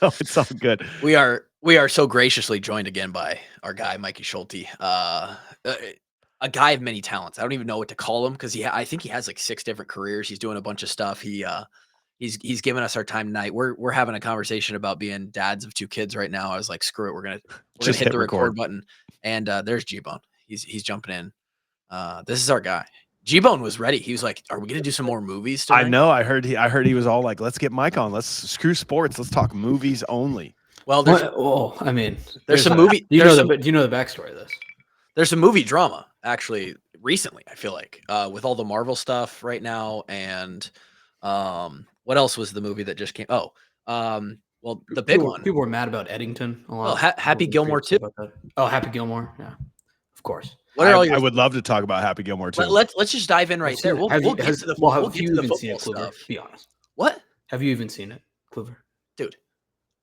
Oh, it's all good. We are so graciously joined again by our guy Mikey Schulte, a guy of many talents. I don't even know what to call him because I think he has like 6 different careers. He's doing a bunch of stuff. He's giving us our time tonight. We're having a conversation about being dads of 2 kids right now. I was like, screw it, we're gonna Just hit hit the record record. button, and there's G Bone. He's jumping in. This is our guy. G Bone was ready. He was like, "Are we gonna do some more movies I tonight?" know. I heard he was all like, "Let's get Mike on. Let's screw sports. Let's talk movies only." Well, Well, I mean, there's some do movie you there's know some the do you know the backstory of this? there's some movie drama actually recently. I feel like with all the Marvel stuff right now, and what else was the movie that just came? Well, the big one. People were mad about Eddington a Well, lot. Happy People were Gilmore pretty too. upset about that. Oh, Happy Gilmore, yeah, of course. What are all I your? would love to talk about Happy Gilmore too. Let's just dive in right there. We'll Have we'll you, get to the well, we'll have get you to the even seen football it, Kluver? stuff. Be honest. What, Have you even seen it, Kluver? dude?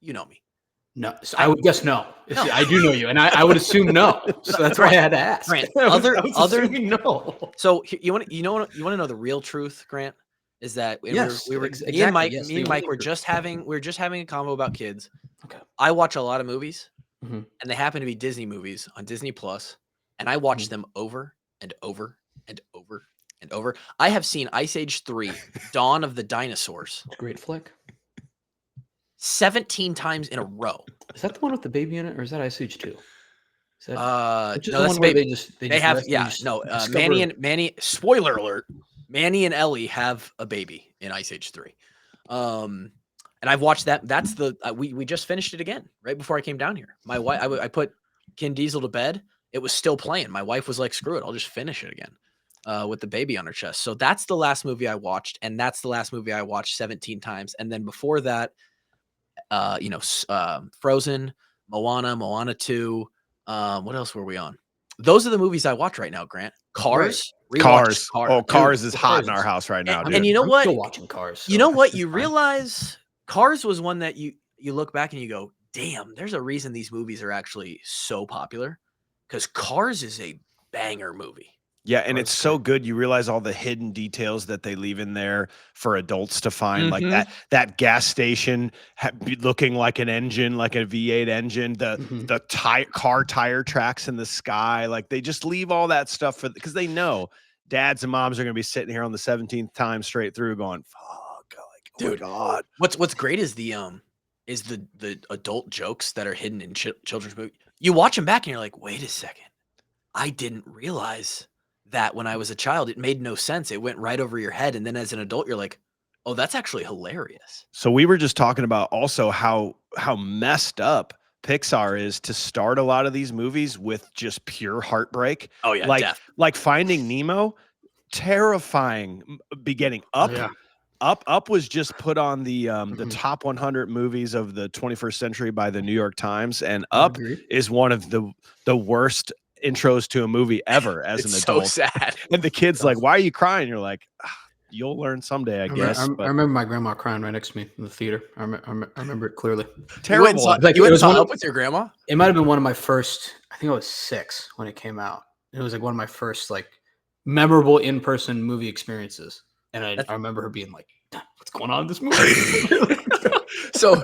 You know me. No, so I would guess no. No. I do know you, and I would assume no. So that's why I had to ask. Grant, I was other assuming no. So you want to know the real truth, Grant, is that Yes, me exactly. and Mike Yes, me the and only Mike were truth. just having a convo about kids. Okay. I watch a lot of movies, Mhm. and they happen to be Disney movies on Disney Plus, and I watch Mhm. them over and over and over and over. I have seen Ice Age 3, Dawn of the Dinosaurs, It's a great flick. 17 times in a row. Is that the one with the baby in it, or is that Ice Age 2? Is that which is No, the that's one the where baby. they They just have rest, yeah, no, Manny, spoiler alert, Manny and Ellie have a baby in Ice Age 3. And I've watched that. That's the we just finished it again right before I came down here. My wife, I put Ken Diesel to bed. It was still playing. My wife was like, "Screw it, I'll just finish it again." With the baby on her chest. So that's the last movie I watched, and that's the last movie I watched 17 times. And then before that, Frozen, Moana 2. What else were we on? Those are the movies I watch right now, Grant. Cars, rewatched Cars. Cars. Oh, Dude, Cars is hot Cars in our is- house right now, and dude. you know I'm what? still watching Cars. You know so what? it's You fine. realize Cars was one that you look back and you go, damn, there's a reason these movies are actually so popular. Because Cars is a banger movie. Yeah, and it's Cars, so okay. good. You realize all the hidden details that they leave in there for adults to find, like Mhm. that gas station looking like an engine, like a V8 engine. The Mhm. the car tire tracks in the sky, like they just leave all that stuff for because they know dads and moms are going to be sitting here on the 17th time straight through, going, "Fuck, like, oh my Dude, god." what's great is the adult jokes that are hidden in children's movies. You watch them back and you're like, wait a second, I didn't realize that when I was a child. It made no sense. It went right over your head, and then as an adult, you're like, oh, that's actually hilarious. So we were just talking about also how messed up Pixar is to start a lot of these movies with just pure heartbreak. Oh yeah, Like death. like Finding Nemo, terrifying beginning. Oh, yeah. Up was just put on the Mhm. top 100 movies of the 21st century by the New York Times, and I Up agree. is one of the worst intros to a movie ever as It's an so adult. sad. And the kid's like, "Why are you crying?" You're like, "Ah, you'll learn someday, I guess." I But remember my grandma crying right next to me in the theater. I remember it clearly. terrible. Like, You it went and was saw one of- Up with your grandma? It might have been one of my first. I think I was 6 when it came out. It was like one of my first like memorable in-person movie experiences, and I remember her being like, "What's going on in this movie?" So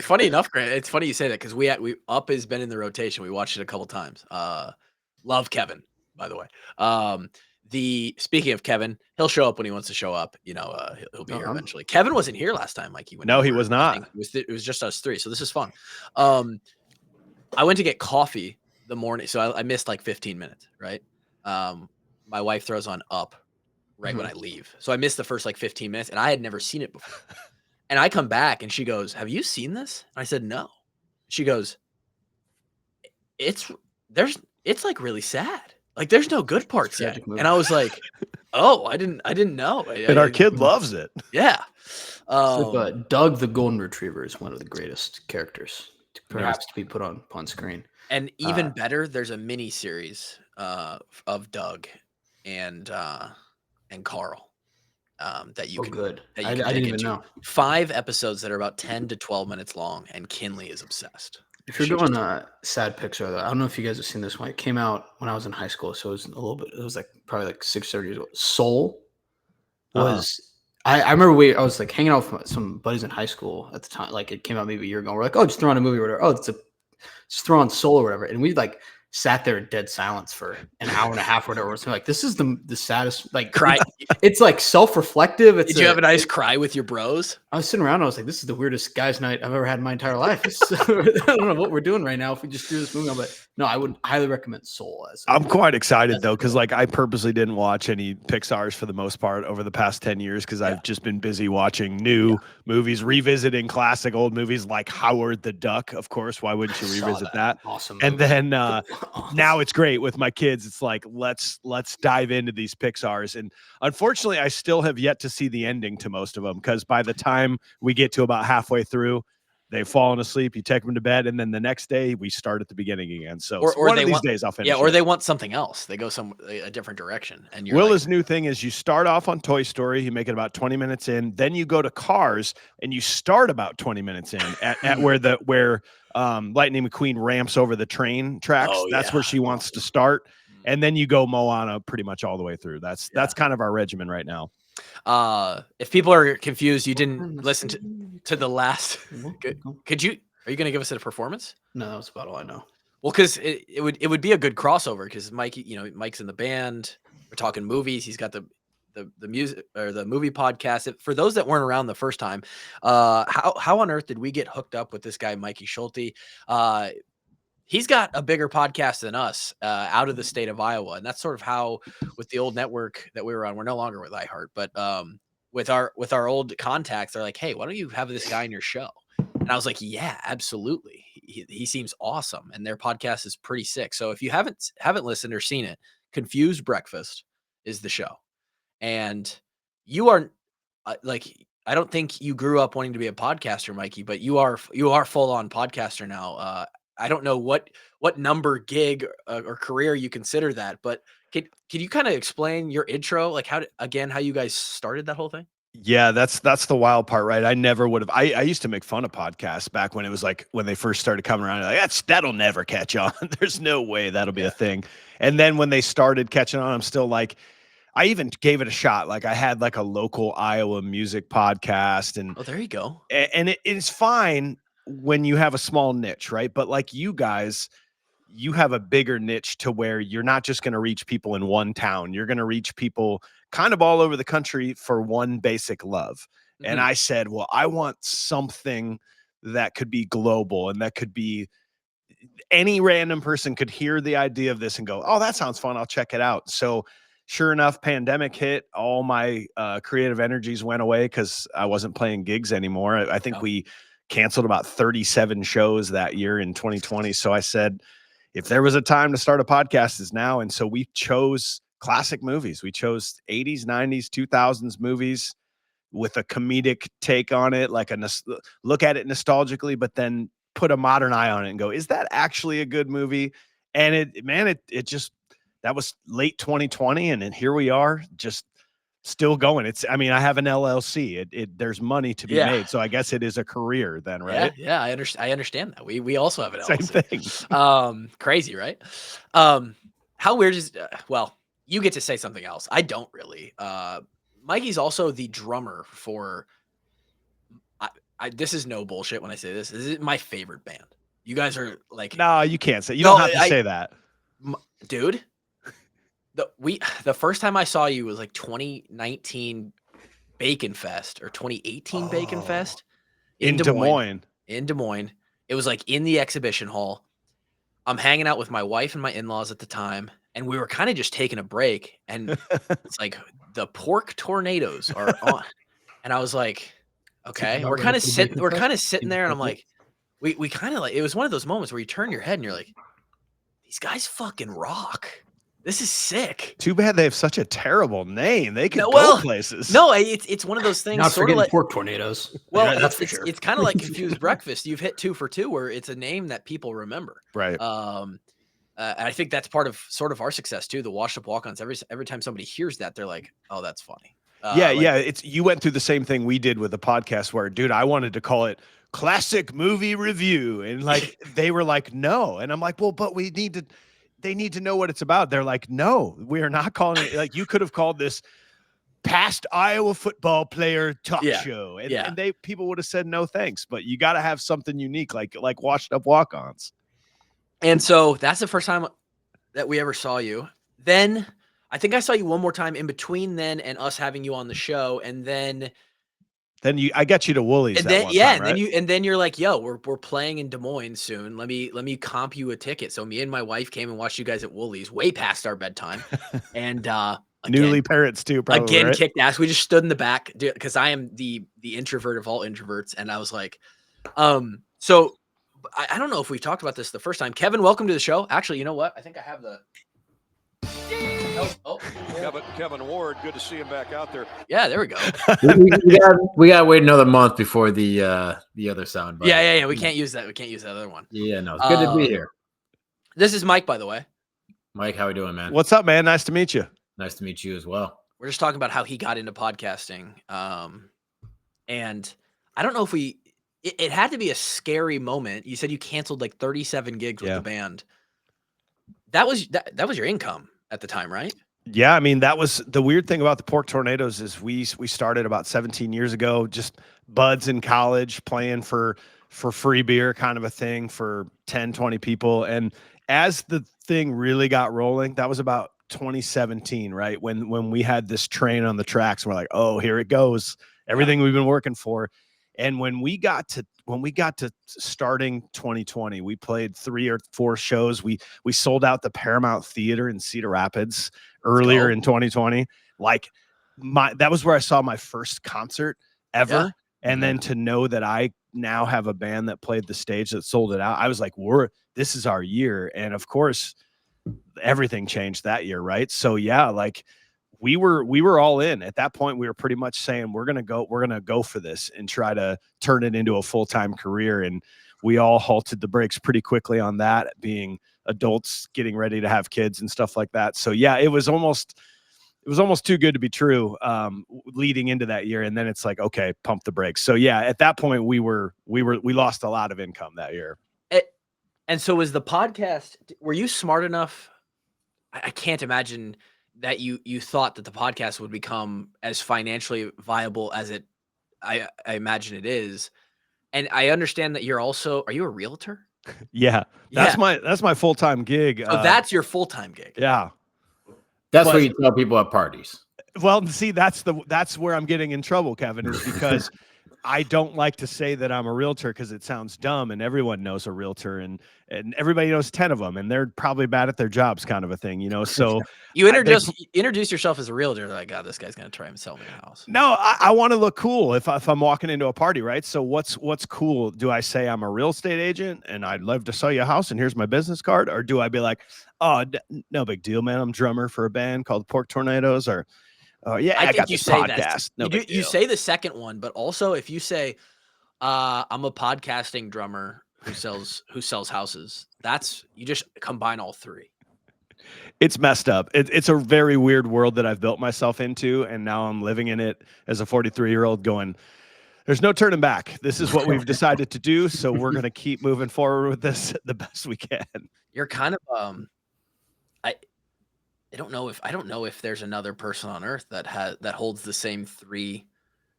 funny enough, Grant. It's funny you say that because we Up has been in the rotation. We watched it a couple times. Love Kevin, by the way. Speaking of Kevin, he'll show up when he wants to show up. He'll be here eventually. Kevin wasn't here last time, Mikey. No, he was not. It was just us 3. So this is fun. I went to get coffee the morning, so I missed like 15 minutes. Right. My wife throws on Up right when I leave, so I missed the first like 15 minutes, and I had never seen it before. And I come back and she goes, "Have you seen this?" And I said, "No." She goes, It's like really sad. Like there's no good parts yet." tragic movie. And I was like, "Oh, I didn't know." And our kid loves it. Yeah. So, Doug the Golden Retriever is one of the greatest characters, perhaps to be put on screen. And even better, there's a mini series of Doug and Carl that you can good. that you I can didn't dig even into. know. 5 episodes that are about 10 to 12 minutes long, and Kinley is obsessed. If you're doing a sad Pixar, though, I don't know if you guys have seen this one. It came out when I was in high school, so it was a little bit. It was like probably like 6 or 7 years old. Soul was I remember I was like hanging out with some buddies in high school at the time. Like it came out maybe a year ago. We're like, oh, just throw on a movie or whatever. Oh, just throw on Soul or whatever. And we like sat there in dead silence for an hour and a half or whatever. So like, this is the saddest. Like, Cry. it's like self-reflective. Did you have a nice cry with your bros? I was sitting around. I was like, this is the weirdest guys' night I've ever had in my entire life. I don't know what we're doing right now if we just do this movie on, but no, I would highly recommend Soul. I'm quite excited though, because like I purposely didn't watch any Pixar's for the most part over the past 10 years because I've just been busy watching new movies, revisiting classic old movies like Howard the Duck. Of course, why wouldn't you revisit that? Awesome. And then now it's great with my kids. It's like let's dive into these Pixar's, and unfortunately, I still have yet to see the ending to most of them because by the time we get to about halfway through, they've fallen asleep. You take them to bed, and then the next day we start at the beginning again. So or one of these days I'll finish. Yeah, or it. they want something else. They go a different direction. And you're Will's new thing is you start off on Toy Story, you make it about 20 minutes in, then you go to Cars, and you start about 20 minutes in at where Lightning McQueen ramps over the train tracks. That's where she wants to start, and then you go Moana pretty much all the way through. That's kind of our regimen right now. If people are confused, you didn't listen to the last. Are you going to give us a performance? No, that's about all I know. Well, because it would be a good crossover because Mikey, Mike's in the band. We're talking movies. He's got the music or the movie podcast. For those that weren't around the first time, how on earth did we get hooked up with this guy, Mikey Schulte? He's got a bigger podcast than us out of the state of Iowa. And that's sort of how with the old network that we were on, we're no longer with iHeart, but with our old contacts, they're like, hey, why don't you have this guy on your show? And I was like, yeah, absolutely. He seems awesome. And their podcast is pretty sick. So if you haven't listened or seen it, Confused Breakfast is the show. And you are I don't think you grew up wanting to be a podcaster, Mikey, but you are full on podcaster now. I don't know what number gig or career you consider that, but can you kind of explain your intro, like how you guys started that whole thing? Yeah, that's the wild part, right? I never would have. I used to make fun of podcasts back when it was like when they first started coming around. Like that'll never catch on. There's no way that'll be a thing. And then when they started catching on, I'm still like, I even gave it a shot. Like I had like a local Iowa music podcast, and there you go. And it is fine when you have a small niche, right? But like you guys, you have a bigger niche to where you're not just going to reach people in one town. You're going to reach people kind of all over the country for one basic love. Mm-hmm. And I said, well, I want something that could be global and that could be any random person could hear the idea of this and go, oh, that sounds fun. I'll check it out. So sure enough, pandemic hit. All my creative energies went away because I wasn't playing gigs anymore. I think we canceled about 37 shows that year in 2020. So I said, if there was a time to start a podcast, it's now. And so we chose classic movies. We chose 80s, 90s, 2000s movies with a comedic take on it, like look at it nostalgically, but then put a modern eye on it and go, is that actually a good movie? And it just, that was late 2020. And then here we are just still going. I have an LLC. There's money to be made. So I guess it is a career then, right? Yeah. I understand that. We also have an LLC. Same thing. Crazy, right? How weird is, you get to say something else. I don't really. Mikey's also the drummer for, this is no bullshit when I say this. This is my favorite band. You guys are like, no, you can't say, you don't have to say that. Dude. The first time I saw you was like 2019 Bacon Fest or 2018 Bacon Fest in Des Moines. In Des Moines. It was like in the exhibition hall. I'm hanging out with my wife and my in-laws at the time, and we were kind of just taking a break. And it's like the Pork Tornadoes are on, and I was like, okay, we're kind of sitting there, and I'm like, we kind of like, it was one of those moments where you turn your head and you're like, these guys fucking rock. This is sick. Too bad they have such a terrible name. They could go places. No, it's one of those things. Not forgetting Pork Tornadoes. Well, that's for sure. It's kind of like Confused Breakfast. You've hit 2 for 2, where it's a name that people remember. Right. And I think that's part of sort of our success too. The washed up walk-ons. Every time somebody hears that, they're like, "Oh, that's funny." You went through the same thing we did with the podcast where, dude, I wanted to call it Classic Movie Review, and like they were like, no, and I'm like, well, but they need to know what it's about. They're like, no, we are not calling it. Like, you could have called this past Iowa football player talk Yeah. show. And, Yeah. and people would have said no thanks, but you got to have something unique, like washed up walk-ons. And so that's the first time that we ever saw you. Then I think I saw you one more time in between then and us having you on the show. And then I got you to Woolies and that then one yeah, time, and right? then you're like, yo, we're playing in Des Moines soon. Let me comp you a ticket. So me and my wife came and watched you guys at Woolies way past our bedtime. And Newly again, parents too, probably, right? kicked ass. We just stood in the back because I am the introvert of all introverts. And I was like, so I don't know if we've talked about this the first time. Kevin, welcome to the show. Actually, you know what? I think I have the Kevin Ward, good to see him back out there. Yeah, there we go. we got to wait another month before the other sound. Yeah. We can't use that. We can't use the other one. Yeah, no, it's good to be here. This is Mike, by the way. Mike, how we doing, man? What's up, man? Nice to meet you. Nice to meet you as well. We're just talking about how he got into podcasting. And I don't know if it had to be a scary moment. You said you canceled like 37 gigs with the band. That was your income at the time, right? Yeah, I mean, that was the weird thing about the Pork Tornadoes is we started about 17 years ago, just buds in college playing for free beer kind of a thing for 10, 20 people. And as the thing really got rolling, that was about 2017, right? When we had this train on the tracks, and we're like, oh, here it goes. Everything we've been working for. And when we got to starting 2020, we played 3 or 4 shows. We sold out the Paramount Theater in Cedar Rapids earlier in 2020. Like that was where I saw my first concert ever. Yeah. And then to know that I now have a band that played the stage that sold it out, I was like, this is our year. And of course, everything changed that year, right? So yeah, like we were all in at that point. We were pretty much saying we're gonna go for this and try to turn it into a full-time career. And we all halted the brakes pretty quickly on that, being adults getting ready to have kids and stuff like that. So yeah, it was almost too good to be true leading into that year. And then it's like, okay, pump the brakes. So yeah, at that point we lost a lot of income that year. And so was the podcast, were you smart enough? I can't imagine that you thought that the podcast would become as financially viable as I imagine it is. And I understand that are you a realtor? Yeah. That's my full-time gig. So that's your full-time gig. Yeah. That's what you tell people at parties. Well, see, that's where I'm getting in trouble, Kevin, is because I don't like to say that I'm a realtor because it sounds dumb, and everyone knows a realtor, and everybody knows 10 of them, and they're probably bad at their jobs, kind of a thing, you know. So you introduce yourself as a realtor. They're like, God, this guy's gonna try and sell me a house. No, I want to look cool if I'm walking into a party, right? So what's cool? Do I say I'm a real estate agent and I'd love to sell you a house and here's my business card, or do I be like, oh, no big deal, man, I'm drummer for a band called Pork Tornadoes, or yeah, I got this podcast. You say the second one, but also if you say, I'm a podcasting drummer who sells houses, you just combine all three. It's messed up. It's a very weird world that I've built myself into, and now I'm living in it as a 43-year-old going, there's no turning back. This is what we've decided to do, so we're going to keep moving forward with this the best we can. You're kind of I don't know if there's another person on earth that holds the same 3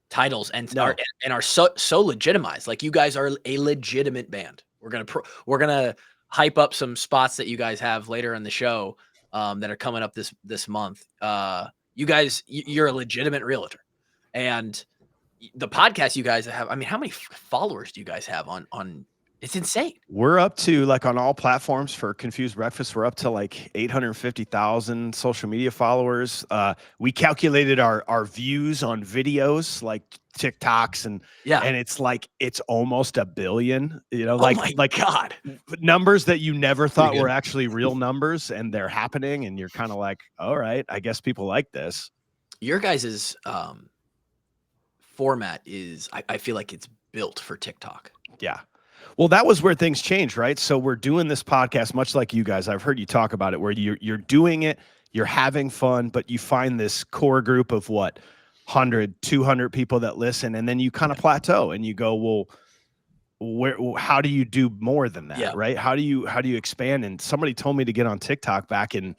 titles and are so legitimized. Like, you guys are a legitimate band. We're gonna hype up some spots that you guys have later in the show that are coming up this month. You guys, you're a legitimate realtor, and the podcast you guys have. I mean, how many followers do you guys have on? It's insane. We're up to, like, on all platforms for Confused Breakfast, we're up to like 850,000 social media followers. We calculated our views on videos like TikToks and it's like, it's almost 1 billion, you know, like God, numbers that you never thought were actually real numbers, and they're happening. And you're kind of like, all right, I guess people like this. Your guys's format is, I feel like it's built for TikTok. Yeah. Well, that was where things changed, right? So we're doing this podcast much like you guys. I've heard you talk about it, where you're doing it, you're having fun, but you find this core group of 100, 200 people that listen, and then you kind of plateau and you go, well, how do you do more than that, right? How do you expand? And somebody told me to get on TikTok back in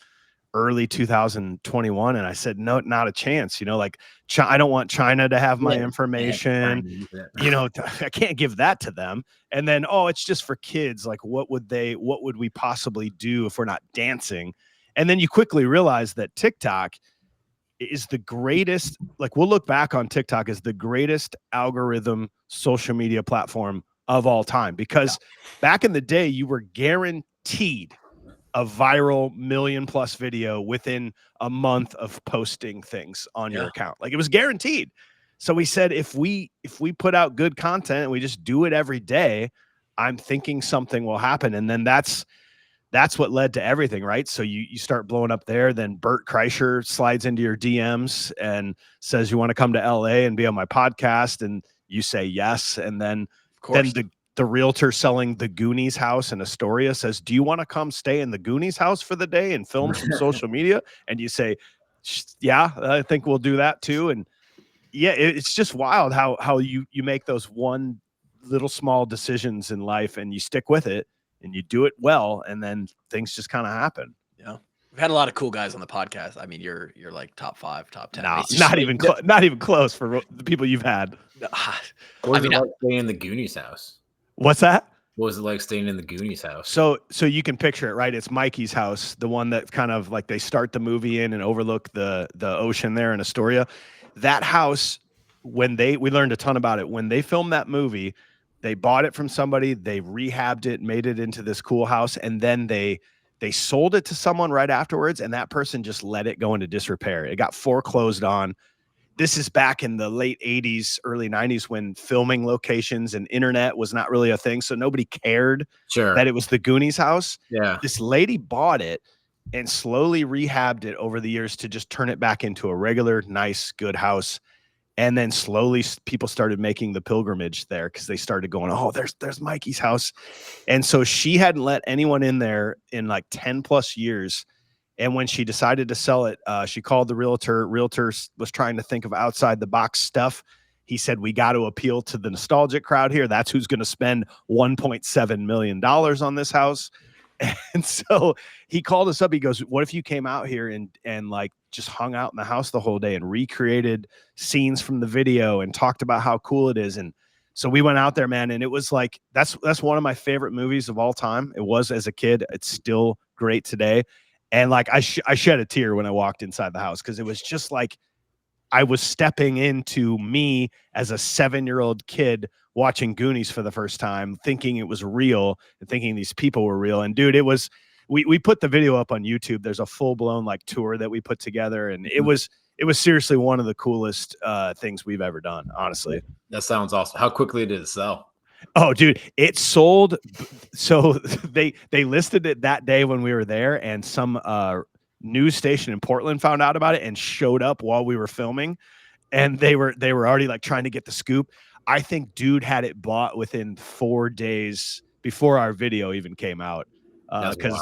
early 2021, and I said, no, not a chance. You know, like I don't want China to have my information. You know, I can't give that to them. And then, oh, it's just for kids. Like, what would we possibly do if we're not dancing? And then you quickly realize that TikTok is the greatest. Like, we'll look back on TikTok as the greatest algorithm social media platform of all time, because back in the day, you were guaranteed a viral million+ video within a month of posting things on your account. Like, it was guaranteed. So we said, if we put out good content and we just do it every day, I'm thinking something will happen. And then that's what led to everything, right? So you start blowing up there. Then Bert Kreischer slides into your DMs and says, you want to come to LA and be on my podcast? And you say yes. And then the realtor selling the Goonies house in Astoria says, do you want to come stay in the Goonies house for the day and film some social media? And you say, yeah, I think we'll do that too. And yeah, it's just wild how you make those one little small decisions in life and you stick with it and you do it well. And then things just kind of happen. Yeah. We've had a lot of cool guys on the podcast. I mean, you're like top 5, top 10. Nah, not even close for the people you've had. What was it like staying in the Goonies house? What's that? What was it like staying in the Goonies house? So you can picture it, right? It's Mikey's house, the one that kind of like they start the movie in and overlook the ocean there in Astoria. That house, we learned a ton about it. When they filmed that movie, they bought it from somebody, they rehabbed it, made it into this cool house, and then they sold it to someone right afterwards, and that person just let it go into disrepair. It got foreclosed on. This is back in the late 80s, early 90s, when filming locations and internet was not really a thing. So nobody cared that it was the Goonies house. Yeah. This lady bought it and slowly rehabbed it over the years to just turn it back into a regular, nice, good house. And then slowly people started making the pilgrimage there because they started going, oh, there's Mikey's house. And so she hadn't let anyone in there in like 10+ years. And when she decided to sell it, she called the realtor. Realtor was trying to think of outside the box stuff. He said, we got to appeal to the nostalgic crowd here. That's who's going to spend $1.7 million on this house. And so he called us up. He goes, what if you came out here and like just hung out in the house the whole day and recreated scenes from the video and talked about how cool it is? And so we went out there, man. And it was like, that's one of my favorite movies of all time. It was as a kid. It's still great today. And like, I shed a tear when I walked inside the house, because it was just like I was stepping into me as a 7-year-old kid watching Goonies for the first time, thinking it was real and thinking these people were real. And dude, it was, we put the video up on YouTube. There's a full-blown like tour that we put together. And it was seriously one of the coolest things we've ever done, honestly. That sounds awesome. How quickly did it sell? Oh, dude, it sold. So they listed it that day when we were there, and some news station in Portland found out about it and showed up while we were filming, and they were already like trying to get the scoop. I think dude had it bought within 4 days before our video even came out, because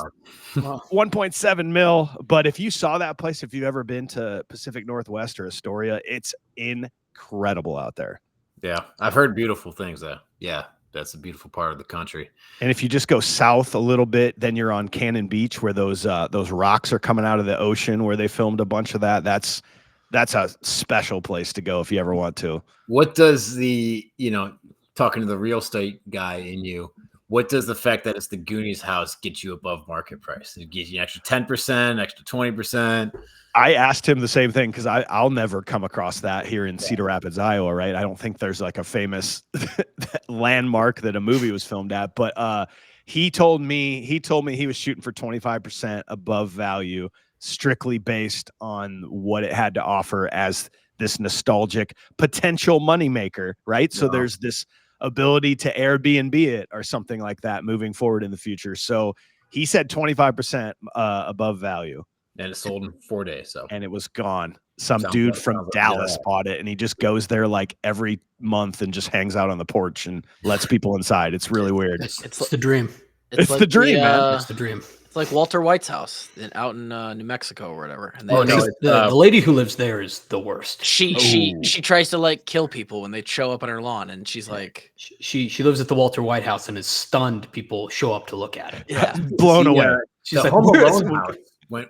1.7 mil. But if you saw that place, if you've ever been to Pacific Northwest or Astoria, it's incredible out there. Yeah, I've heard beautiful things though. Yeah, that's a beautiful part of the country. And if you just go south a little bit, then you're on Cannon Beach, where those rocks are coming out of the ocean, where they filmed a bunch of that. That's a special place to go if you ever want to. What does talking to the real estate guy in you, what does the fact that it's the Goonies house get you above market price? It gives you an extra 10%, extra 20%. I asked him the same thing, because I'll never come across that here in Cedar Rapids, Iowa, right? I don't think there's like a famous landmark that a movie was filmed at. But he told me he was shooting for 25% above value, strictly based on what it had to offer as this nostalgic potential moneymaker, right? So there's this ability to Airbnb it or something like that moving forward in the future. So he said 25% above value. And it sold in 4 days. And it was gone. Some dude from Dallas bought it, and he just goes there like every month and just hangs out on the porch and lets people inside. It's really weird. It's the dream. It's like the dream, man. It's the dream. It's like Walter White's house out in New Mexico or whatever. And the lady who lives there is the worst. She tries to like kill people when they show up on her lawn, and she's like, she lives at the Walter White house and is stunned people show up to look at it. Yeah, blown away. She's like,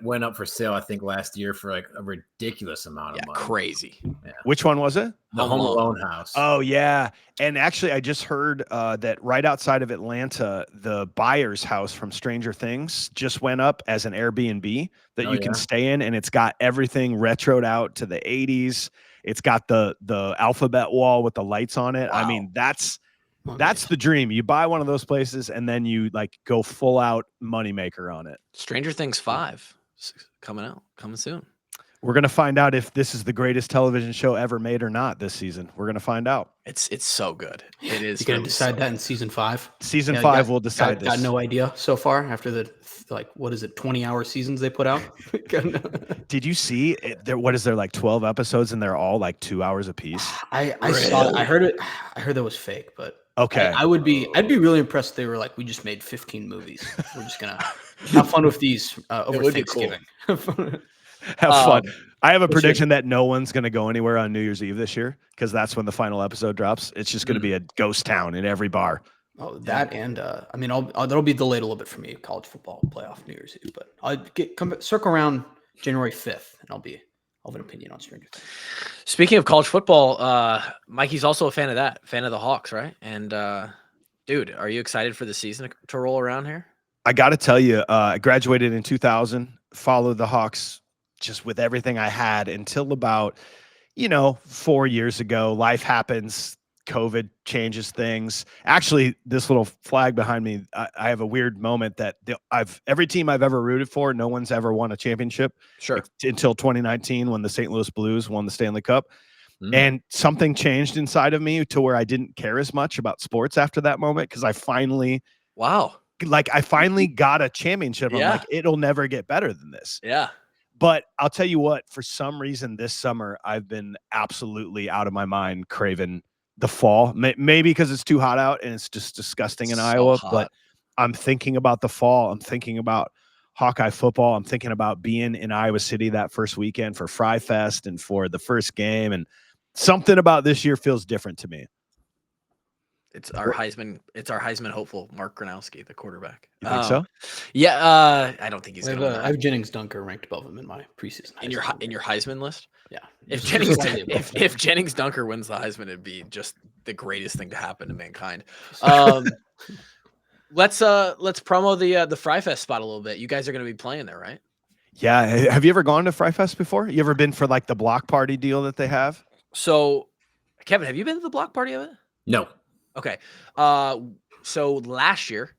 went up for sale, I think, last year for like a ridiculous amount of money. Crazy. Which one was it? The Home Alone house. Oh yeah, and actually, I just heard that right outside of Atlanta, the buyer's house from Stranger Things just went up as an Airbnb that you can stay in, and it's got everything retroed out to the '80s. It's got the alphabet wall with the lights on it. Wow. I mean, that's the dream. You buy one of those places, and then you like go full out moneymaker on it. Stranger Things 5 coming soon. We're going to find out if this is the greatest television show ever made or not this season. We're going to find out. It's so good. It is. You're going to decide that in season 5? Season 5 will decide this. Got no idea so far after the, 20-hour seasons they put out? Did you see it? What is there, like 12 episodes, and they're all like 2 hours apiece? I saw it. I heard that was fake, but okay. I'd be really impressed if they were like, we just made 15 movies. We're just going to have fun with these over Thanksgiving. Cool. Have fun. I have a prediction that no one's going to go anywhere on New Year's Eve this year because that's when the final episode drops. It's just going to be a ghost town in every bar. Oh, that and that'll be delayed a little bit for me. College football playoff New Year's Eve, but I'll circle around January 5th, and I'll have an opinion on Stranger Things. Speaking of college football, Mikey's also a fan of the Hawks, right? And dude, are you excited for the season to roll around here? I got to tell you, I graduated in 2000, followed the Hawks just with everything I had until about, 4 years ago. Life happens. COVID changes things. Actually, this little flag behind me, I have a weird moment that every team I've ever rooted for, no one's ever won a championship. Sure. Until 2019 when the St. Louis Blues won the Stanley Cup. And something changed inside of me to where I didn't care as much about sports after that moment because I finally got a championship. I'm like, it'll never get better than this. Yeah. But I'll tell you what, for some reason this summer, I've been absolutely out of my mind craving the fall. Maybe because it's too hot out and it's just disgusting in Iowa. Hot. But I'm thinking about the fall. I'm thinking about Hawkeye football. I'm thinking about being in Iowa City that first weekend for Fry Fest and for the first game. And something about this year feels different to me. It's our Heisman hopeful, Mark Gronowski, the quarterback. You think so? Yeah, I don't think he's going to. I have Jennings Dunker ranked above him in my preseason. In your Heisman list? Yeah. If Jennings Dunker wins the Heisman, it'd be just the greatest thing to happen to mankind. Let's promo the Fry Fest spot a little bit. You guys are going to be playing there, right? Yeah. Have you ever gone to Fry Fest before? You ever been for like the block party deal that they have? So, Kevin, have you been to the block party of it? No. Okay. So last year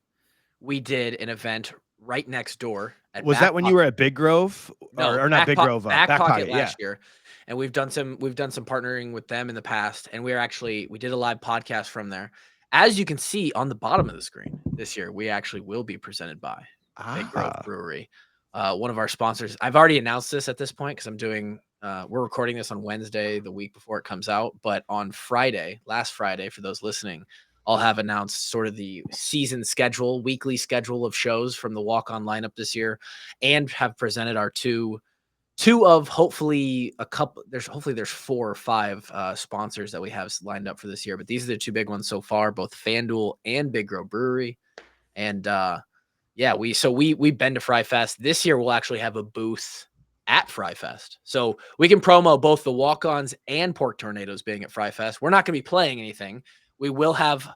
we did an event right next door. Was that when you were at Big Grove? No, or not Big Grove? Back Pocket last year. And we've done some partnering with them in the past. And we did a live podcast from there. As you can see on the bottom of the screen this year, we actually will be presented by Big Grove Brewery. One of our sponsors. I've already announced this at this point because we're recording this on Wednesday, the week before it comes out. But on last Friday, for those listening, I'll have announced sort of the season schedule, weekly schedule of shows from the walk-on lineup this year, and have presented our two of hopefully a couple. There's 4 or 5 sponsors that we have lined up for this year. But these are the 2 big ones so far, both FanDuel and Big Grove Brewery. And we've been to Fry Fest. This year we'll actually have a booth at Fry Fest. So we can promo both the walk-ons and Pork Tornadoes being at Fry Fest. We're not going to be playing anything. We will have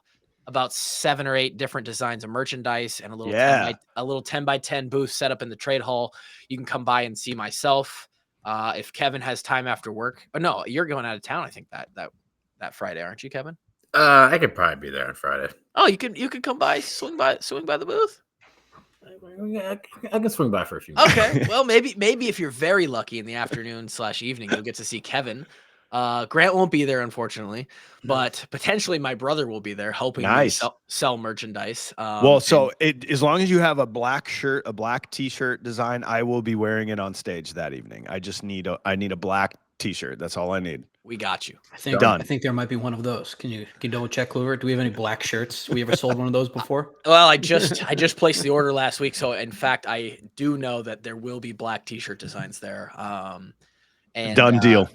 about 7 or 8 different designs of merchandise and a little 10 by 10 booth set up in the trade hall. You can come by and see myself. If Kevin has time after work. Oh no, you're going out of town. I think that Friday, aren't you, Kevin? I could probably be there on Friday. Oh, you could come by, swing by the booth. I can swing by for a few minutes. Okay. Well, maybe if you're very lucky in the afternoon/evening, you'll get to see Kevin. Grant won't be there, unfortunately, but potentially my brother will be there helping me sell merchandise. As long as you have a black shirt, a black T-shirt design, I will be wearing it on stage that evening. I just need a black T-shirt. That's all I need. We got you. I think there might be one of those. Can you double check, Kluver? Do we have any black shirts? We ever sold one of those before? Well, I just placed the order last week, so in fact, I do know that there will be black T-shirt designs there. Done deal.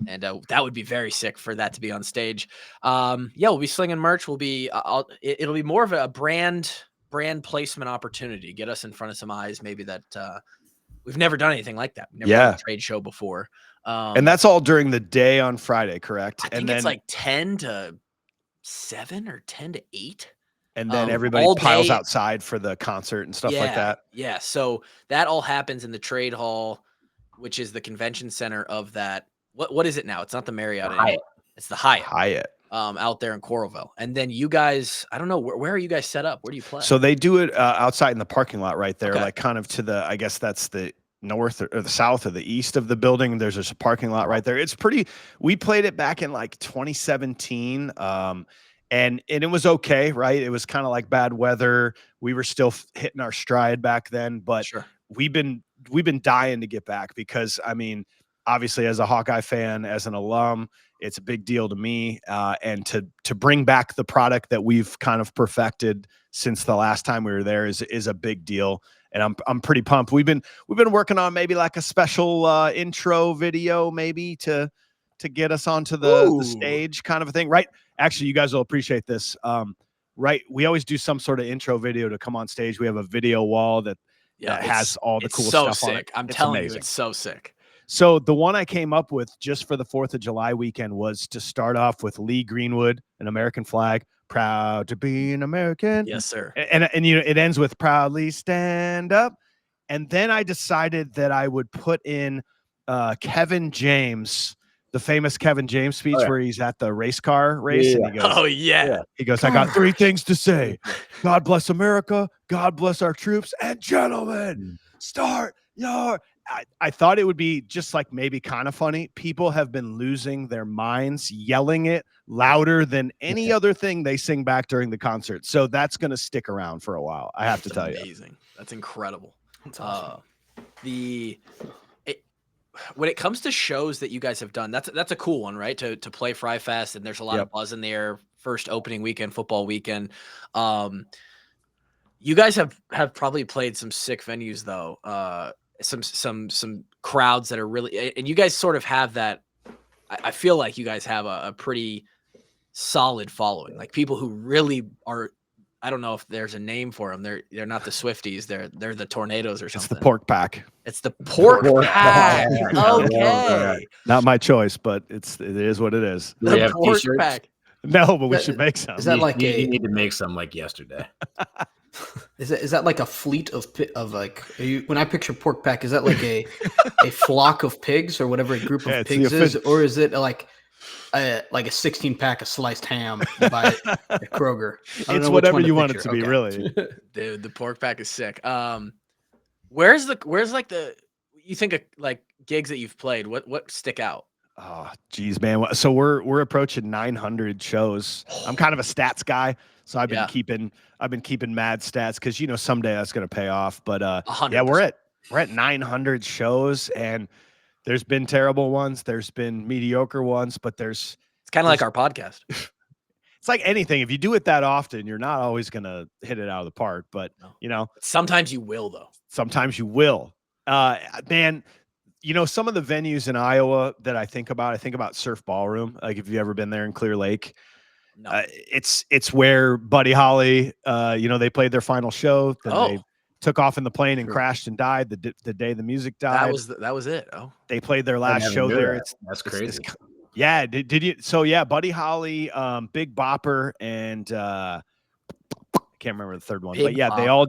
And that would be very sick for that to be on stage. We'll be slinging merch. It'll be more of a brand placement opportunity. Get us in front of some eyes, maybe that we've never done anything like that. We've never done a trade show before. And that's all during the day on Friday, correct? I think it's like 10 to 7 or 10 to 8. And then everybody piles outside for the concert and stuff like that. Yeah. So that all happens in the trade hall, which is the convention center of that. What is it now? It's not the Marriott anymore. It's the Hyatt. Out there in Coralville. And then you guys, I don't know, where are you guys set up? Where do you play? So they do it outside in the parking lot right there, like kind of to the, I guess that's the north or the south or the east of the building. There's just a parking lot right there. It's pretty, we played it back in like 2017. And it was okay, right? It was kind of like bad weather. We were still hitting our stride back then, but we've been dying to get back because, I mean, obviously as a Hawkeye fan, as an alum, it's a big deal to me. And to bring back the product that we've kind of perfected since the last time we were there is a big deal. And I'm pretty pumped. We've been working on maybe like a special intro video, maybe to get us onto the stage kind of a thing, right? Actually, you guys will appreciate this. Right. We always do some sort of intro video to come on stage. We have a video wall that has all the cool stuff on it. I'm telling you, it's so sick. So the one I came up with just for the 4th of July weekend was to start off with Lee Greenwood, an American flag, proud to be an American. Yes, sir. And you know, it ends with proudly stand up. And then I decided that I would put in Kevin James, the famous Kevin James speech where he's at the race car race. And he goes, he goes, I got 3 things to say. God bless America. God bless our troops. And gentlemen, start your... I thought it would be just like maybe kind of funny. People have been losing their minds, yelling it louder than any other thing they sing back during the concert. So that's going to stick around for a while. I have to tell you. Amazing. That's incredible. That's awesome. When it comes to shows that you guys have done, that's a cool one, right? To play Fry Fest, and there's a lot of buzz in there. First opening weekend, football weekend. You guys have probably played some sick venues though. Some crowds that are really, and you guys sort of have that. I feel like you guys have a pretty solid following, like people who really are. I don't know if there's a name for them. They're not the Swifties. They're the Tornadoes or something. It's the Pork Pack. It's the Pork Pack. Okay, not my choice, but it is what it is. Do we have Pork t-shirts? Pack. No, but we should make some. Is that like you need to make some like yesterday? Is that like a fleet of like? When I picture Pork Pack, is that like a flock of pigs or whatever a group of pigs is, or is it like a 16-pack of sliced ham by Kroger? It's whatever you want it to be, really. Dude, the Pork Pack is sick. Where's like the you think of like gigs that you've played? What stick out? Oh, geez, man. So we're approaching 900 shows. I'm kind of a stats guy, so I've been keeping mad stats because you know someday that's going to pay off. But yeah, we're at 900 shows, and there's been terrible ones, there's been mediocre ones, but it's kind of like our podcast. It's like anything. If you do it that often, you're not always going to hit it out of the park. But you know, sometimes you will, though. Sometimes you will, man. You know, some of the venues in Iowa that I think about Surf Ballroom. Like, have you ever been there in Clear Lake? No. It's where Buddy Holly, you know, they played their final show. Then they took off in the plane and crashed and died the day the music died. That was it. Oh, they played their last show there. That's crazy. Yeah. Did you? So yeah, Buddy Holly, Big Bopper, and I can't remember the third one, but yeah, they all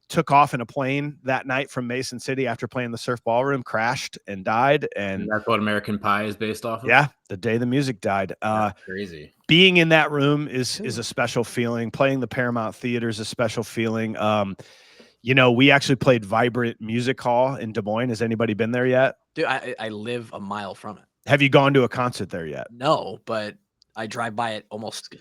took off in a plane that night from Mason City after playing the Surf Ballroom, crashed and died. And that's what American Pie is based off of? Yeah, the day the music died. That's crazy. Being in that room is a special feeling. Playing the Paramount Theater is a special feeling. You know, we actually played Vibrant Music Hall in Des Moines. Has anybody been there yet? Dude, I live a mile from it. Have you gone to a concert there yet? No, but I drive by it almost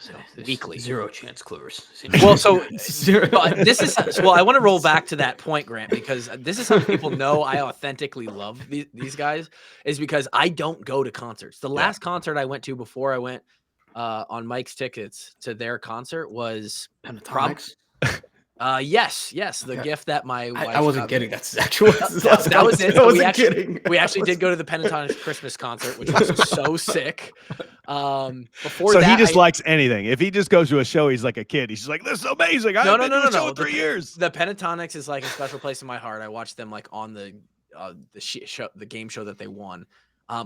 weekly. Zero chance, Clovers. Well, so I want to roll back to that point, Grant, because this is how people know I authentically love these guys is because I don't go to concerts. The last concert I went to before I went on Mike's tickets to their concert was Pentatonics. Yes, the gift that my wife I wasn't kidding. That's actually that was it. I wasn't kidding. We actually did go to the Pentatonics Christmas concert, which was so sick. Before so that, he just likes anything. If he just goes to a show, he's like a kid. He's just like, "This is amazing." I haven't been to a show in 3 years. The Pentatonics is like a special place in my heart. I watched them like on the the game show that they won.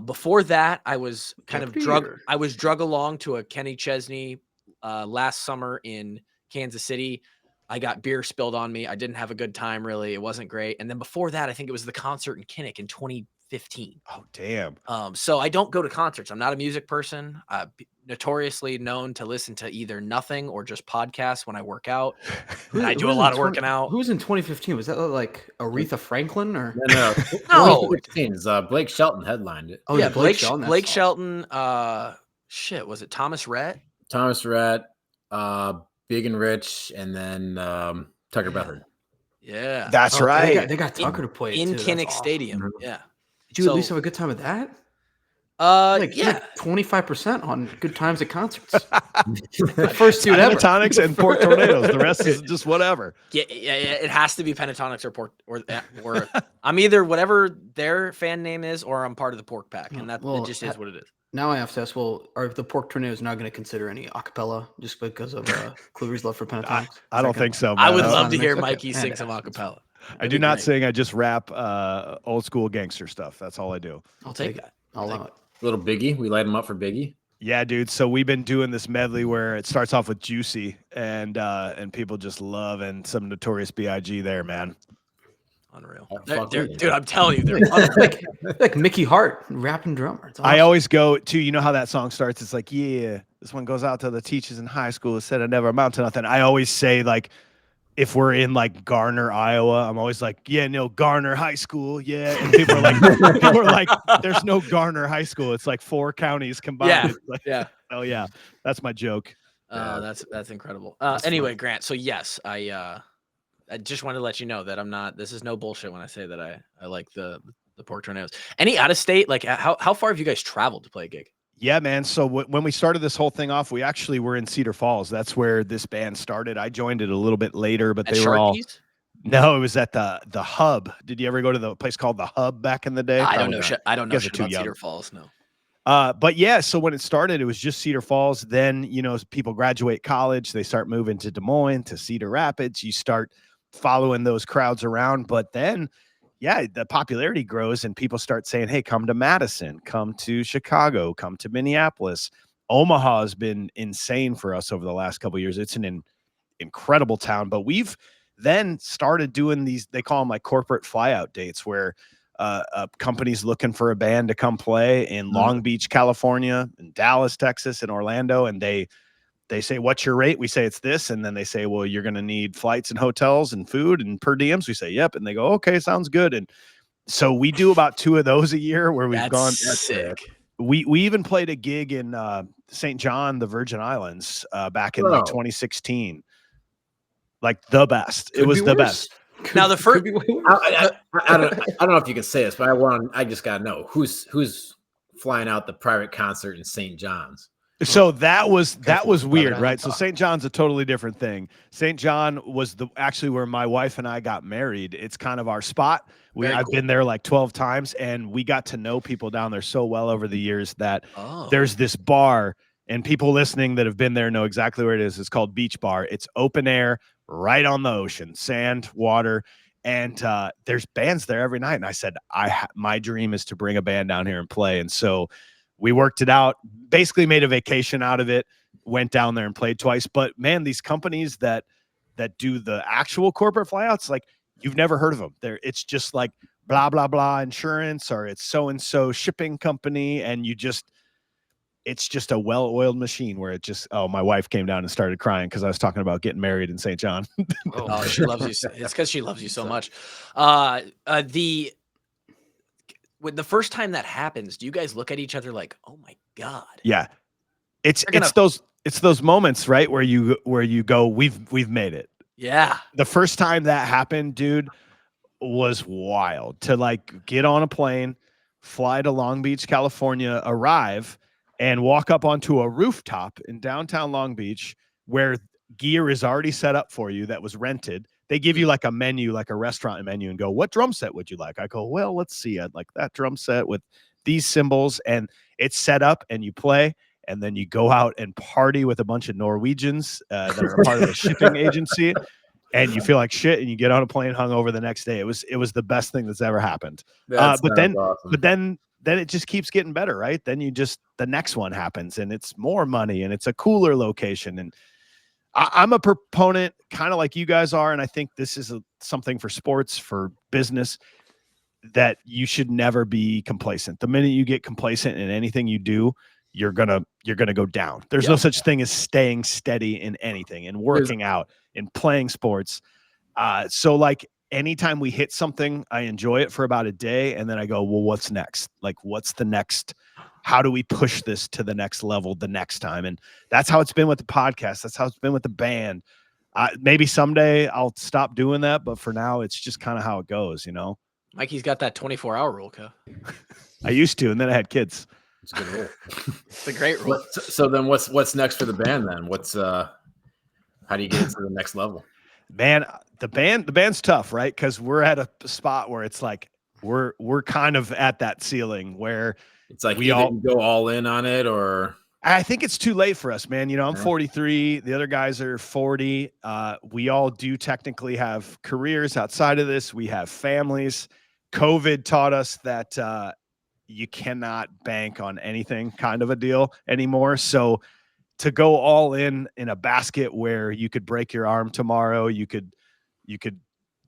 Before that, I was kind of drug along to a Kenny Chesney last summer in Kansas City. I got beer spilled on me. I didn't have a good time, really. It wasn't great. And then before that, I think it was the concert in Kinnick in 2015. Oh, damn. So I don't go to concerts. I'm not a music person. Notoriously known to listen to either nothing or just podcasts when I work out. I do a lot of working out. Who was in 2015? Was that like Aretha Franklin or No? 2016 is Blake Shelton headlined it. Oh yeah, Blake Shelton. Was it Thomas Rhett? Thomas Rhett, Big and Rich, and then Tucker Bethard. Yeah, that's right. They got Tucker to play in too. Kinnick Stadium. Yeah. Did you at least have a good time at that? Yeah, 25% on good times at concerts. The first dude ever. Pentatonics and Pork Tornadoes. The rest is just whatever. Yeah. It has to be Pentatonics or I'm either whatever their fan name is, or I'm part of the Pork Pack, and it just is what it is. Now I have to ask, are the Pork Tornadoes not going to consider any acapella just because of Kluver's love for Pentatonics? I don't think so, man. I would love to hear Mikey sing some acapella. I do not sing. I just rap old school gangster stuff. That's all I do. I'll take that. I'll allow it. Little Biggie. We light him up for Biggie. Yeah, dude. So we've been doing this medley where it starts off with Juicy and people just love and some Notorious B.I.G. there, man. Unreal. Dude, I'm telling you, they're like Mickey Hart, rapping drummer. Awesome. I always go to, you know how that song starts? It's like, yeah, this one goes out to the teachers in high school who said I never amount to nothing. I always say, like, if we're in like Garner, Iowa, I'm always like, yeah, no, Garner High School, yeah. And people are like, there's no Garner High School. It's like 4 counties combined. Yeah, like, yeah. Oh yeah, that's my joke. That's incredible. Anyway, Grant. So yes, I just wanted to let you know that I'm not. This is no bullshit when I say that I like the Pork Tornadoes. Any out of state? Like how far have you guys traveled to play a gig? Yeah, man. So when we started this whole thing off, we actually were in Cedar Falls. That's where this band started. I joined it a little bit later, but they were all. No, it was at the Hub. Did you ever go to the place called the Hub back in the day? I don't know. I don't know shit about Cedar Falls. No. But yeah, so when it started, it was just Cedar Falls. Then, you know, as people graduate college, they start moving to Des Moines, to Cedar Rapids. You start following those crowds around. But then, yeah, the popularity grows and people start saying, hey, come to Madison, come to Chicago, come to Minneapolis. Omaha has been insane for us over the last couple of years. It's an incredible town. But we've then started doing these, they call them like corporate flyout dates, where companies looking for a band to come play in Long Beach, California, in Dallas, Texas, and Orlando. And they say, what's your rate? We say it's this. And then they say, well, you're going to need flights and hotels and food and per diems. We say, yep. And they go, okay, sounds good. And so we do about 2 of those a year where we've gone. Sick. We even played a gig in St. John, the Virgin Islands, back in like 2016. Like the best. It was the best. Now the first, I don't know if you can say this, but I just gotta know who's flying out the private concert in St. John's. So that was weird, right? So St. John's a totally different thing. St. John was actually where my wife and I got married. It's kind of our spot. I've been there like 12 times, and we got to know people down there so well over the years that there's this bar, and people listening that have been there know exactly where it is. It's called Beach Bar. It's open air, right on the ocean, sand, water, and there's bands there every night. And I said, my dream is to bring a band down here and play. And so we worked it out, basically made a vacation out of it, went down there and played twice. But man, these companies that do the actual corporate flyouts, like, you've never heard of them. It's just like blah, blah, blah insurance, or it's so-and-so shipping company. And it's just a well-oiled machine where it just, my wife came down and started crying because I was talking about getting married in St. John. Oh, she loves you. It's because she loves you so much. When the first time that happens, do you guys look at each other like, oh my God? Yeah. It's those moments, right? Where you go, we've made it. Yeah. The first time that happened, dude, was wild. To like get on a plane, fly to Long Beach, California, arrive, and walk up onto a rooftop in downtown Long Beach where gear is already set up for you that was rented. They give you like a menu, like a restaurant menu, and go, what drum set would you like? I go, well, let's see. I'd like that drum set with these cymbals, and it's set up, and you play, and then you go out and party with a bunch of Norwegians that are a part of a shipping agency. and you feel like shit, and you get on a plane hungover the next day. It was the best thing that's ever happened. That But sounds awesome. then it just keeps getting better, right? Then the next one happens, and it's more money, and it's a cooler location. And I'm a proponent, kind of like you guys are, and I think this is something for sports, for business, that you should never be complacent. The minute you get complacent in anything you do, you're gonna go down. There's no such thing as staying steady in anything, in working out, in playing sports. So like anytime we hit something, I enjoy it for about a day, and then I go, well, what's next? Like, what's the next? How do we push this to the next level the next time? And that's how it's been with the podcast. That's how it's been with the band. Maybe someday I'll stop doing that, but for now, it's just kind of how it goes, you know? Mikey's got that 24-hour rule, Kev. I used to, and then I had kids. It's a good rule. It's a great rule. So then what's next for the band then? How do you get to the next level? Man, the band's tough, right? Because we're at a spot where it's like we're kind of at that ceiling where it's like we all go all in on it, or I think it's too late for us, man. You know, I'm 43. The other guys are 40. We all do technically have careers outside of this. We have families. COVID taught us that you cannot bank on anything, kind of a deal anymore. So to go all in a basket where you could break your arm tomorrow, you could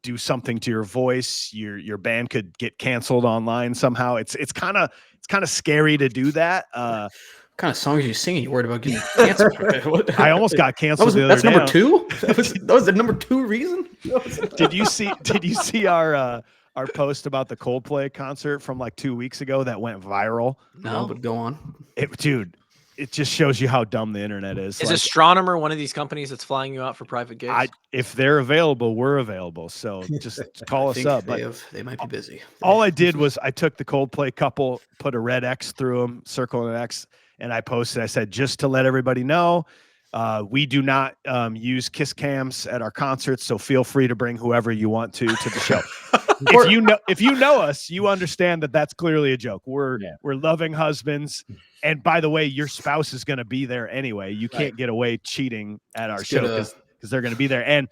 do something to your voice, your band could get canceled online somehow. It's kind of scary to do that. What kind of songs are you singing? You worried about getting canceled? I almost got canceled. That's number 2. That was the number 2 reason. Did you see our post about the Coldplay concert from like 2 weeks ago that went viral? No, but go on. Dude, it just shows you how dumb the internet is. Is Astronomer one of these companies that's flying you out for private gigs? If they're available, we're available. So just call us up. But they might be busy. All I did was I took the Coldplay couple, put a red X through them, circle an X, and I posted. I said, just to let everybody know, we do not use kiss cams at our concerts, so feel free to bring whoever you want to the show. If you know us, you understand that that's clearly a joke. We're loving husbands, and by the way, your spouse is going to be there anyway. You can't get away cheating at our show because they're going to be there. And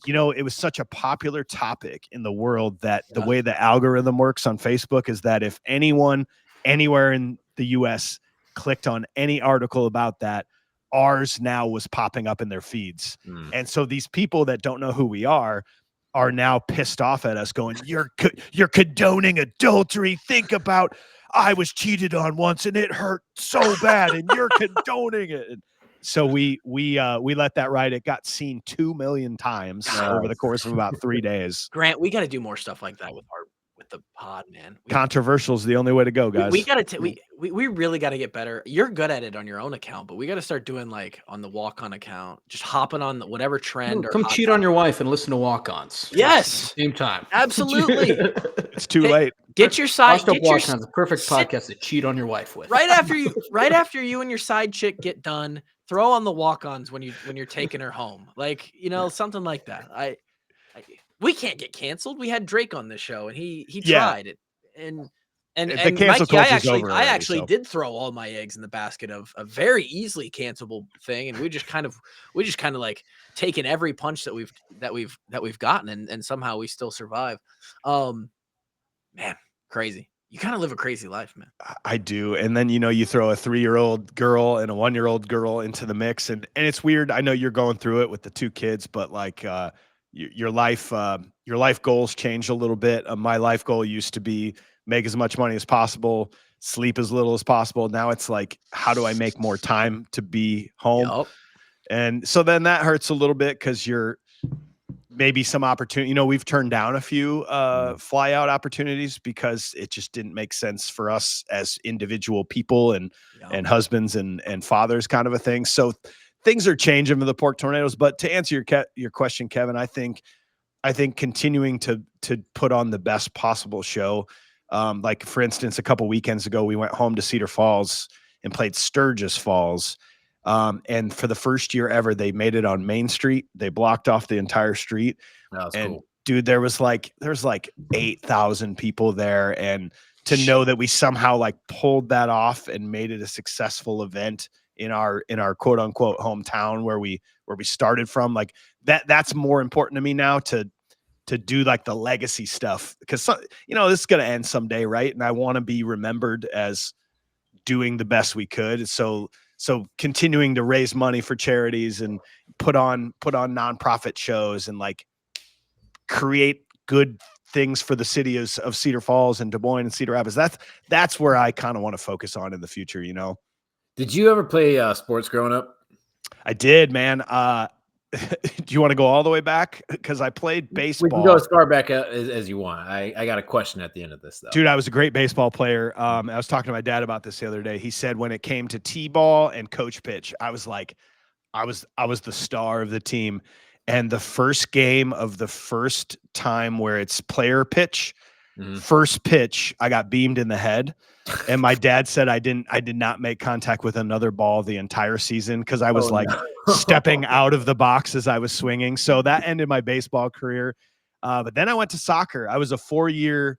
you know, it was such a popular topic in the world that the way the algorithm works on Facebook is that if anyone anywhere in the U.S. clicked on any article about that, ours now was popping up in their feeds. And so these people that don't know who we are now pissed off at us going, you're condoning adultery. Think about, I was cheated on once and it hurt so bad and you're condoning it. And so we let that ride. It got seen 2 million times over the course of about 3 days. Grant, we got to do more stuff like that with the pod, man. Controversial is the only way to go, guys. We got to we really got to get better. You're good at it on your own account, but we got to start doing like on the walk-on account, just hopping on whatever trend. Come cheat on your wife and listen to walk-ons. Yes, same time. Absolutely. It's too late. Get your side. Get your the perfect podcast to cheat on your wife with. Right after you and your side chick get done, throw on the walk-ons when you're taking her home, like something like that. We can't get canceled. We had Drake on this show, and he tried it, and the cancel Mikey, I actually did throw all my eggs in the basket of a very easily cancelable thing, and we just kind of like taken every punch that we've gotten, and somehow we still survive. Man, crazy. You kind of live a crazy life, man. I do. And then, you throw a 3-year-old girl and a 1-year-old girl into the mix, and it's weird. I know you're going through it with the 2 kids, but like, your life goals change a little bit. My life goal used to be make as much money as possible, sleep as little as possible. Now it's like, how do I make more time to be home? Yep. And so then that hurts a little bit because you're maybe some opportunity. We've turned down a few fly out opportunities because it just didn't make sense for us as individual people and husbands and fathers, kind of a thing. So things are changing with the Pork Tornadoes. But to answer your question, Kevin, I think continuing to put on the best possible show. Like for instance, a couple weekends ago, we went home to Cedar Falls and played Sturgis Falls. And for the first year ever, they made it on Main Street. They blocked off the entire street. That was and cool. Dude, there's like 8,000 people there. And to know that we somehow like pulled that off and made it a successful event in our quote unquote hometown where we we started from. Like that's more important to me now to do like the legacy stuff, because this is going to end someday, right? And I want to be remembered as doing the best we could. So continuing to raise money for charities and put on nonprofit shows and like create good things for the city of Cedar Falls and Des Moines and Cedar Rapids. That's where I kind of want to focus on in the future. Did you ever play sports growing up? I did, man. Do you want to go all the way back? Because I played baseball. We can go as far back as you want. I got a question at the end of this, though. Dude, I was a great baseball player. I was talking to my dad about this the other day. He said when it came to T-ball and coach pitch, I was like, I was the star of the team. And the first game of the first time where it's player pitch, first pitch, I got beamed in the head. And my dad said I did not make contact with another ball the entire season because I was stepping out of the box as I was swinging. So that ended my baseball career. But then I went to soccer. I was a 4-year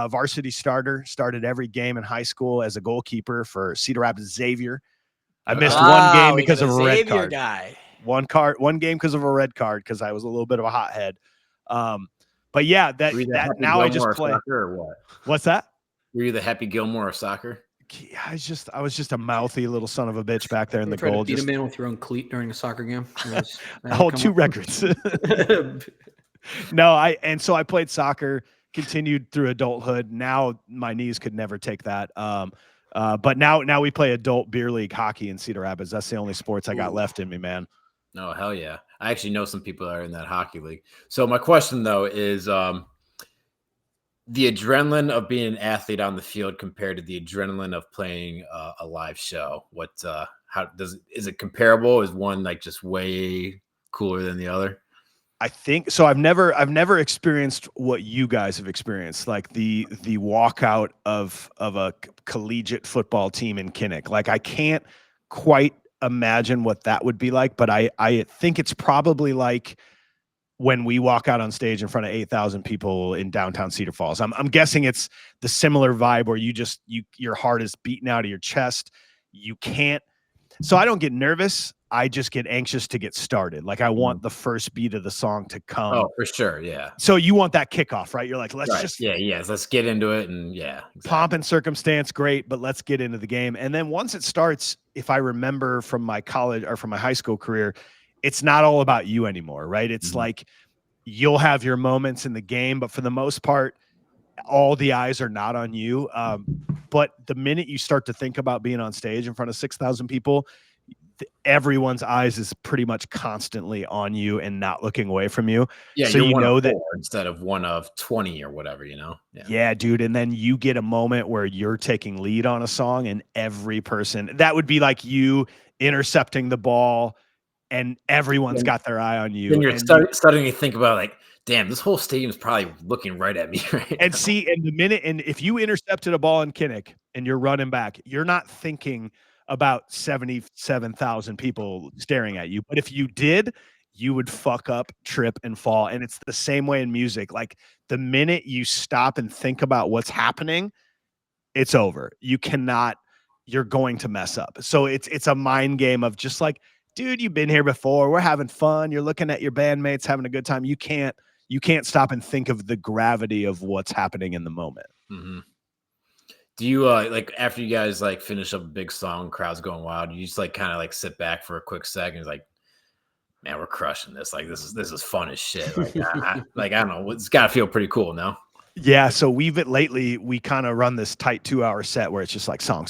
varsity starter, started every game in high school as a goalkeeper for Cedar Rapids Xavier. I missed one game because of a red card. One game because of a red card because I was a little bit of a hothead. But yeah, that now I just play. Or what? What's that? Were you the Happy Gilmore of soccer? Yeah, I was just a mouthy little son of a bitch back there in the goal. Beat a man with your own cleat during a soccer game. I hold 2 records. No, so I played soccer, continued through adulthood. Now my knees could never take that. But now we play adult beer league hockey in Cedar Rapids. That's the only sports I got left in me, man. Oh, hell yeah. I actually know some people that are in that hockey league. So my question though is the adrenaline of being an athlete on the field compared to the adrenaline of playing a live show. Is it comparable? Is one like just way cooler than the other? I think so. I've never experienced what you guys have experienced, like the walkout of a collegiate football team in Kinnick. Like I can't quite imagine what that would be like, but I think it's probably like when we walk out on stage in front of 8,000 people in downtown Cedar Falls. I'm guessing it's the similar vibe where your heart is beating out of your chest. You can't. So I don't get nervous. I just get anxious to get started. Like I want the first beat of the song to come. Oh, for sure. Yeah. So you want that kickoff, right? You're like, let's get into it. And exactly. Pomp and circumstance. Great. But let's get into the game. And then once it starts, if I remember from my college or from my high school career, it's not all about you anymore, right? It's like you'll have your moments in the game, but for the most part, all the eyes are not on you. But the minute you start to think about being on stage in front of 6,000 people, everyone's eyes is pretty much constantly on you and not looking away from you. Yeah, so you know that instead of one of 20 or whatever, Yeah, dude. And then you get a moment where you're taking lead on a song, and every person that would be like you intercepting the ball, and everyone's got their eye on you. Then you're starting to think about like, damn, this whole stadium's probably looking right at me right and now. See, and if you intercepted a ball in Kinnick and you're running back, you're not thinking about 77,000 people staring at you. But if you did, you would fuck up, trip, and fall. And it's the same way in music. Like the minute you stop and think about what's happening, it's over. You're going to mess up. So it's a mind game of just like, dude, you've been here before. We're having fun. You're looking at your bandmates having a good time. You can't stop and think of the gravity of what's happening in the moment. Mm-hmm. Do you like after you guys like finish up a big song, crowd's going wild, you just like kind of like sit back for a quick second, like, man, we're crushing this. Like this is fun as shit. Like I don't know, it's got to feel pretty cool, no? Yeah, so we kind of run this tight 2-hour set where it's just like song.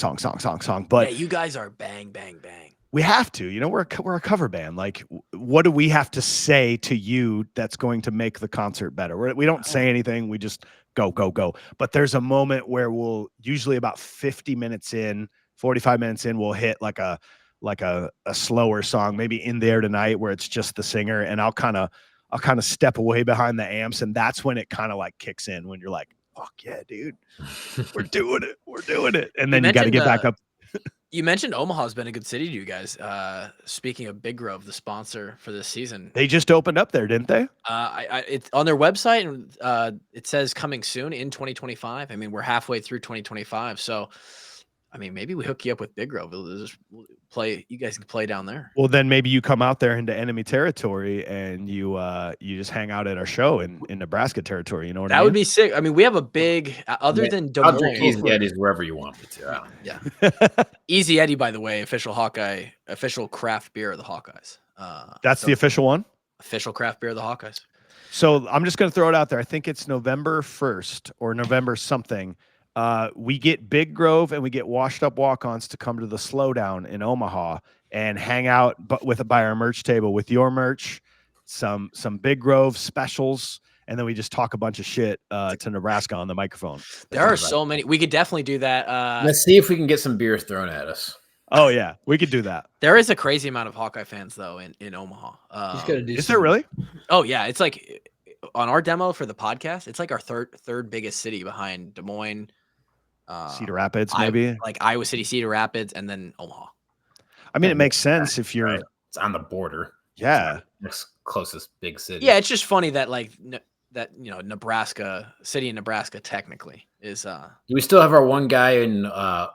But yeah, you guys are bang, bang, bang. We have to, we're a cover band. Like, what do we have to say to you that's going to make the concert better? We don't say anything. We just go. But there's a moment where we'll usually about 45 minutes in, we'll hit like a slower song, maybe In the Air Tonight, where it's just the singer, and I'll kind of step away behind the amps, and that's when it kind of like kicks in, when you're like, fuck yeah, dude, we're doing it, and then you got to get back up. You mentioned Omaha's been a good city to you guys. Speaking of Big Grove, the sponsor for this season, they just opened up there, didn't they? It's on their website, and it says coming soon in 2025. I mean, we're halfway through 2025, so I mean, maybe we hook you up with Big Grove. We'll just play. You guys can play down there. Well, then maybe you come out there into enemy territory and you just hang out at our show in Nebraska territory. You know what I That mean? would be sick. I mean, we have a big other than Des I'll drink Moines. Easy Eddie's wherever you want me to. Yeah. Easy Eddie, by the way, official craft beer of the Hawkeyes. That's the official one? Official craft beer of the Hawkeyes. So I'm just going to throw it out there. I think it's November 1st or November something. We get Big Grove and we get Washed Up Walk-Ons to come to the Slowdown in Omaha and hang out by our merch table with your merch, some Big Grove specials, and then we just talk a bunch of shit to Nebraska on the microphone. There are so many. We could definitely do that. Let's see if we can get some beers thrown at us. Oh yeah, we could do that. There is a crazy amount of Hawkeye fans though in Omaha. Is there really? Oh yeah, it's like on our demo for the podcast, it's like our third biggest city behind Des Moines, Cedar Rapids, maybe like Iowa City, Cedar Rapids, and then Omaha. I mean, it makes sense if you're. Right. It's on the border. Yeah, next closest big city. Yeah, it's just funny that Nebraska, city in Nebraska, technically is. Do we still have our one guy in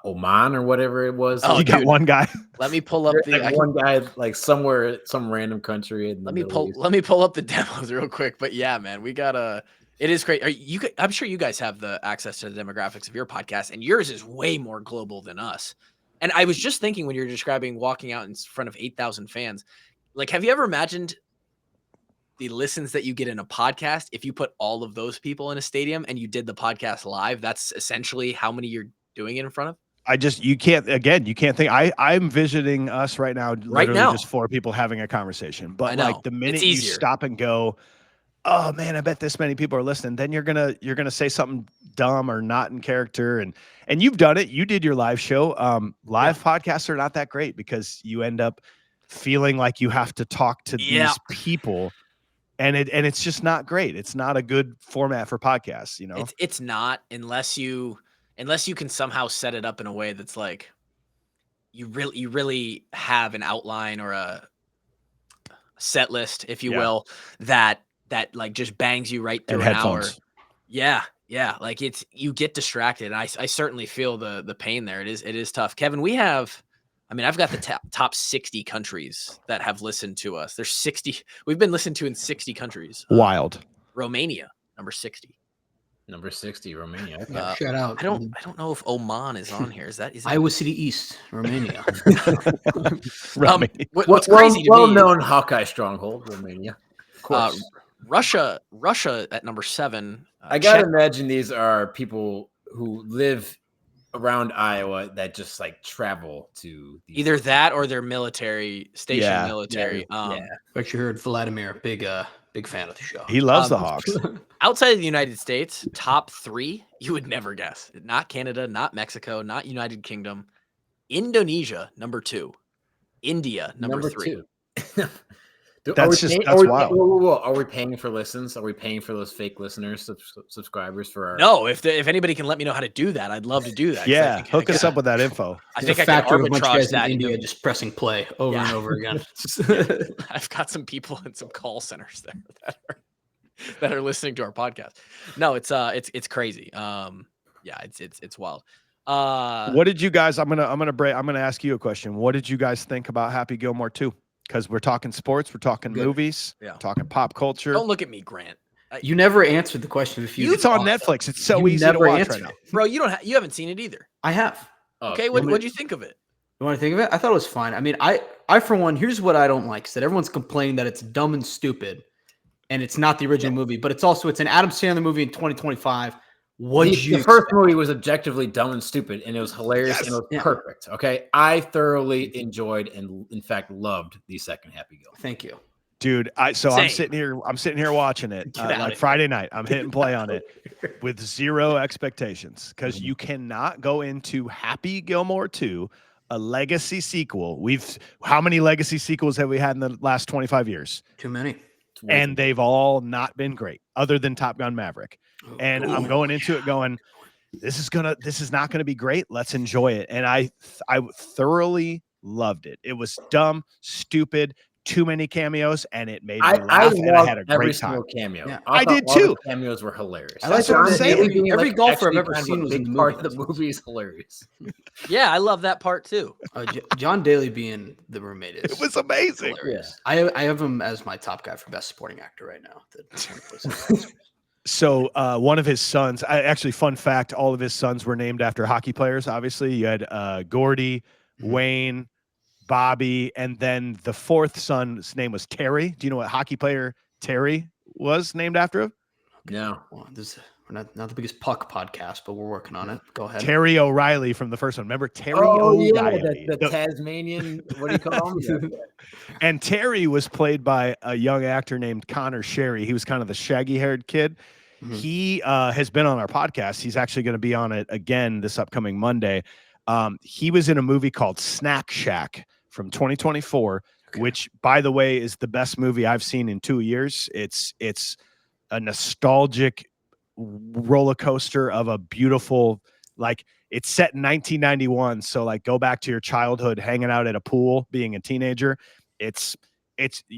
Oman or whatever it was? Oh, you got one guy. Let me pull up one guy like somewhere, some random country. Let me pull up the demos real quick. But yeah, man, we gotta. It is great. I'm sure you guys have the access to the demographics of your podcast, and yours is way more global than us. And I was just thinking when you're describing walking out in front of 8,000 fans, like, have you ever imagined the listens that you get in a podcast if you put all of those people in a stadium and you did the podcast live? That's essentially how many you're doing it in front of. You can't think. I'm visiting us right now, literally now. just 4 people having a conversation. But like the minute you stop and go, oh man, I bet this many people are listening, then you're gonna say something dumb or not in character. And you've done it. You did your live show. Live podcasts are not that great because you end up feeling like you have to talk to these people. And it's just not great. It's not a good format for podcasts, you know. It's not unless you can somehow set it up in a way that's like you really have an outline or a set list, if you will, that like just bangs you right through an hour. Yeah. Like you get distracted. And I certainly feel the pain there. It is tough. Kevin, I've got the top 60 countries that have listened to us. There's 60. We've been listened to in 60 countries. Wild. Romania, number 60. Number 60, Romania. Shout out. I don't know if Oman is on here. Is that Iowa City East, Romania? What's crazy to me? Well-known Hawkeye stronghold, Romania. Of course. Russia at number 7. I gotta imagine these are people who live around Iowa that just like travel to either that or their military station. Military. But you heard Vladimir, big fan of the show. He loves the Hawks. Outside of the United States, top 3 you would never guess. Not Canada, not Mexico, not United Kingdom. Indonesia, number 2. India, number 3. That's wild. Whoa. Are we paying for listens? Are we paying for those fake listeners, subscribers for our? No, if anybody can let me know how to do that, I'd love to do that. Yeah, hook us up with that info. I think I can arbitrage that in India, just pressing play over and over again. I've got some people in some call centers there that are listening to our podcast. No, it's crazy. It's wild. What did you guys? I'm gonna ask you a question. What did you guys think about Happy Gilmore 2? Because we're talking sports, we're talking movies, talking pop culture. Don't look at me, Grant. You never answered the question. It's on Netflix. It's so easy to watch right now, bro. You haven't seen it either. I have. Okay, what'd you think of it? You want to think of it? I thought it was fine. I mean, I for one, here's what I don't like: is that everyone's complaining that it's dumb and stupid, and it's not the original movie, but it's an Adam Sandler movie in 2025. The first movie was objectively dumb and stupid, and it was hilarious and it was perfect. Okay, I thoroughly enjoyed and, in fact, loved the second Happy Gilmore. Thank you, dude. I'm sitting here watching it like Friday night. I'm hitting play on it with zero expectations because you cannot go into Happy Gilmore 2, a legacy sequel. How many legacy sequels have we had in the last 25 years? Too many. And they've all not been great, other than Top Gun Maverick. And I'm going into it going, this is not gonna be great. Let's enjoy it. And I thoroughly loved it. It was dumb, stupid, too many cameos, and it made me I laugh, and I loved had a every great time. single cameo. Yeah. I thought did all the too. cameos were hilarious. I like That's what I'm that saying. every golfer I've ever kind of seen a was in big the part movie. of the movie is hilarious. Yeah, I love that part too. John Daly being the roommate is It was amazing. hilarious. I have him as my top guy for best supporting actor right now. So one of his sons, actually, fun fact, all of his sons were named after hockey players. Obviously, you had Gordy, Wayne, Bobby, and then the fourth son's name was Terry. Do you know what hockey player Terry was named after him? No. Well, we're not the biggest puck podcast, but we're working on it. Go ahead. Terry O'Reilly from the first one. Remember Terry Yeah, O'Reilly? the Tasmanian. What do you call him? And Terry was played by a young actor named Connor Sherry. He was kind of the shaggy-haired kid. He has been on our podcast. He's actually going to be on it again this upcoming Monday. He was in a movie called Snack Shack from 2024, which, by the way, is the best movie I've seen in 2 years. It's a nostalgic roller coaster of a beautiful, like, it's set in 1991. So, like, go back to your childhood, hanging out at a pool, being a teenager. It's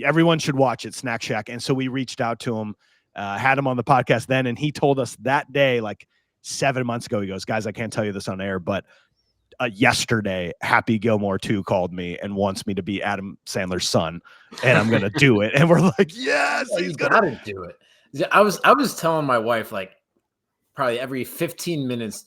everyone should watch it, Snack Shack. And so we reached out to him, had him on the podcast then, and he told us that day, like 7 months ago, he goes, guys, I can't tell you this on air, but yesterday, Happy Gilmore 2 called me and wants me to be Adam Sandler's son, and I'm gonna do it. And we're like, yes, he's gotta do it. I was telling my wife, like, probably every 15 minutes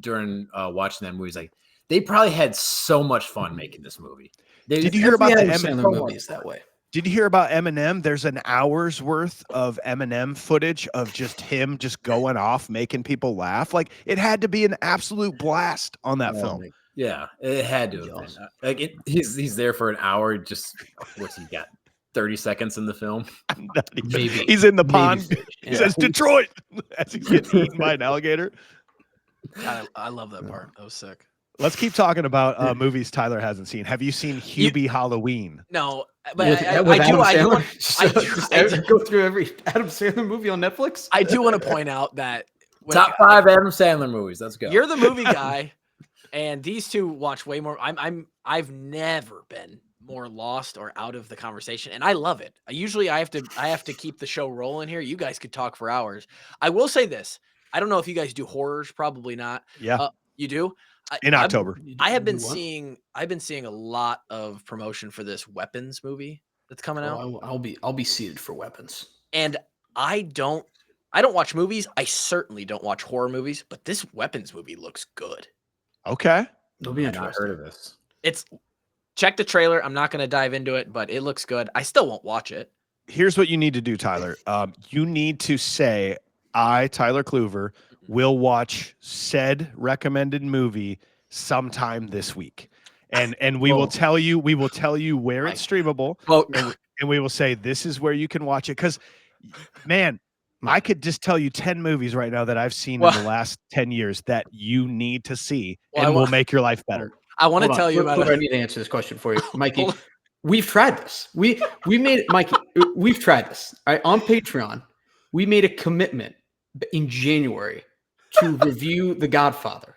during watching that movie, he's like, they probably had so much fun making this movie. Did you hear about the Sandler movies that way? Did you hear about Eminem? There's an hour's worth of Eminem footage of just him just going off, making people laugh. Like, it had to be an absolute blast on that film. Yeah, it had to have been. Like, he's there for an hour. Just, what's he got? 30 seconds in the film. Maybe he's in the pond. He Yeah. says Detroit as he's getting eaten by an alligator. God, I love that part. That was sick. Let's keep talking about movies Tyler hasn't seen. Have you seen Hubie Halloween? No, but With I Adam do Sandler? Go through every Adam Sandler movie on Netflix. I do want to point out that top 5 Adam Sandler movies. Let's go. You're the movie guy, and these two watch way more. I've never been more lost or out of the conversation, and I love it. Usually I have to keep the show rolling here. You guys could talk for hours. I will say this. I don't know if you guys do horrors. Probably not. Yeah, you do. In October. I've been seeing a lot of promotion for this Weapons movie that's coming out. I'll be seated for Weapons. And I don't watch movies. I certainly don't watch horror movies, but this Weapons movie looks good. Okay. It'll be I've not interesting. heard of this. Check the trailer. I'm not going to dive into it, but it looks good. I still won't watch it. Here's what you need to do, Tyler. You need to say, I, Tyler Kluver, will watch said recommended movie sometime this week. And we will tell you where it's streamable. And we will say, this is where you can watch it. Because, man, I could just tell you 10 movies right now that I've seen in the last 10 years that you need to see and will make your life better. I want to tell you about it. I need to answer this question for you, Mikey. We've tried this. We made it, Mikey. We've tried this. All right, on Patreon, we made a commitment in January to review The Godfather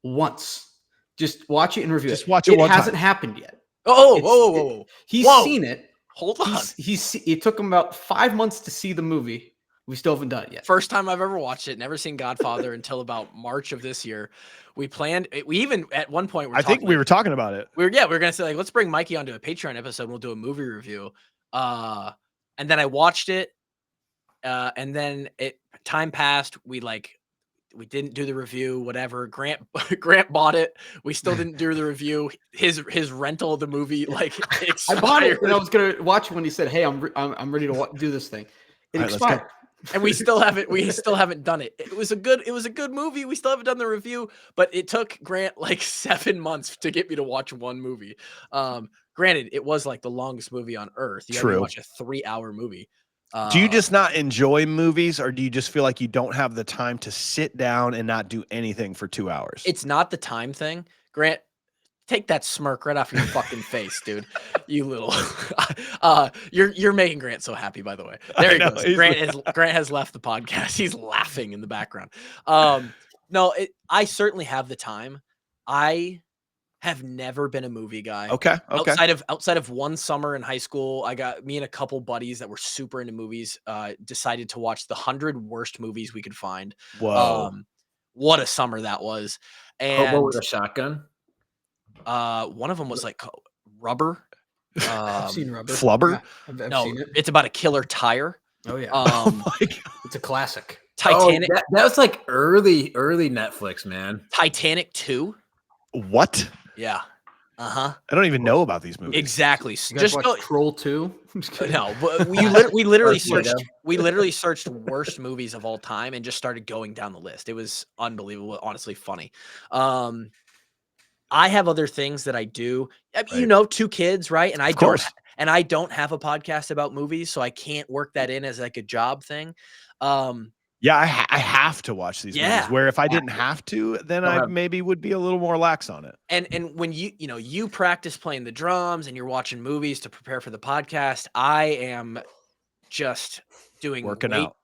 once. Just watch it and review it. Just watch it one time. It hasn't happened yet. Whoa. He's seen it. Hold on. It took him about 5 months to see the movie. We still haven't done it yet. First time I've ever watched it. Never seen Godfather until about March of this year. We even at one point I think we were talking about it. We were gonna say, like, let's bring Mikey onto a Patreon episode and we'll do a movie review. And then I watched it, and then time passed. We didn't do the review, whatever. Grant bought it. We still didn't do the review. His rental of the movie expired. I bought it and I was gonna watch it when he said, "Hey, I'm ready to do this thing." It expired. And we still haven't done it. It was a good movie. We still haven't done the review, but it took Grant 7 months to get me to watch one movie. Granted, it was like the longest movie on earth. You had to watch a 3-hour movie. Do you just not enjoy movies, or do you just feel like you don't have the time to sit down and not do anything for 2 hours? It's not the time thing. Grant, take that smirk right off your fucking face, dude. You little you're making Grant so happy, by the way. There he goes. Grant has left the podcast. He's laughing in the background. No, I certainly have the time. I Have never been a movie guy. Okay. Outside of one summer in high school, me and a couple buddies that were super into movies decided to watch the 100 worst movies we could find. Whoa. What a summer that was. Hobo And with a shotgun. one of them was like Rubber. I've seen Rubber. Flubber? Yeah, I've No, seen it. it's about a killer tire. Oh yeah, Oh my God. it's a classic. Titanic. Oh, that was like early Netflix, man. Titanic 2. What? Yeah. Uh-huh. I don't even know about these movies. Exactly. You guys watch go, Troll 2? no, but we literally Florida. searched worst movies of all time and just started going down the list. It was unbelievable, honestly funny. I have other things that I do. I mean, you know, 2 kids, right? And I don't have a podcast about movies, so I can't work that in as like a job thing. Yeah, I have to watch these movies. Yeah. Where if I didn't have to, then I maybe would be a little more lax on it. And when you practice playing the drums and you're watching movies to prepare for the podcast, I am just doing Working out.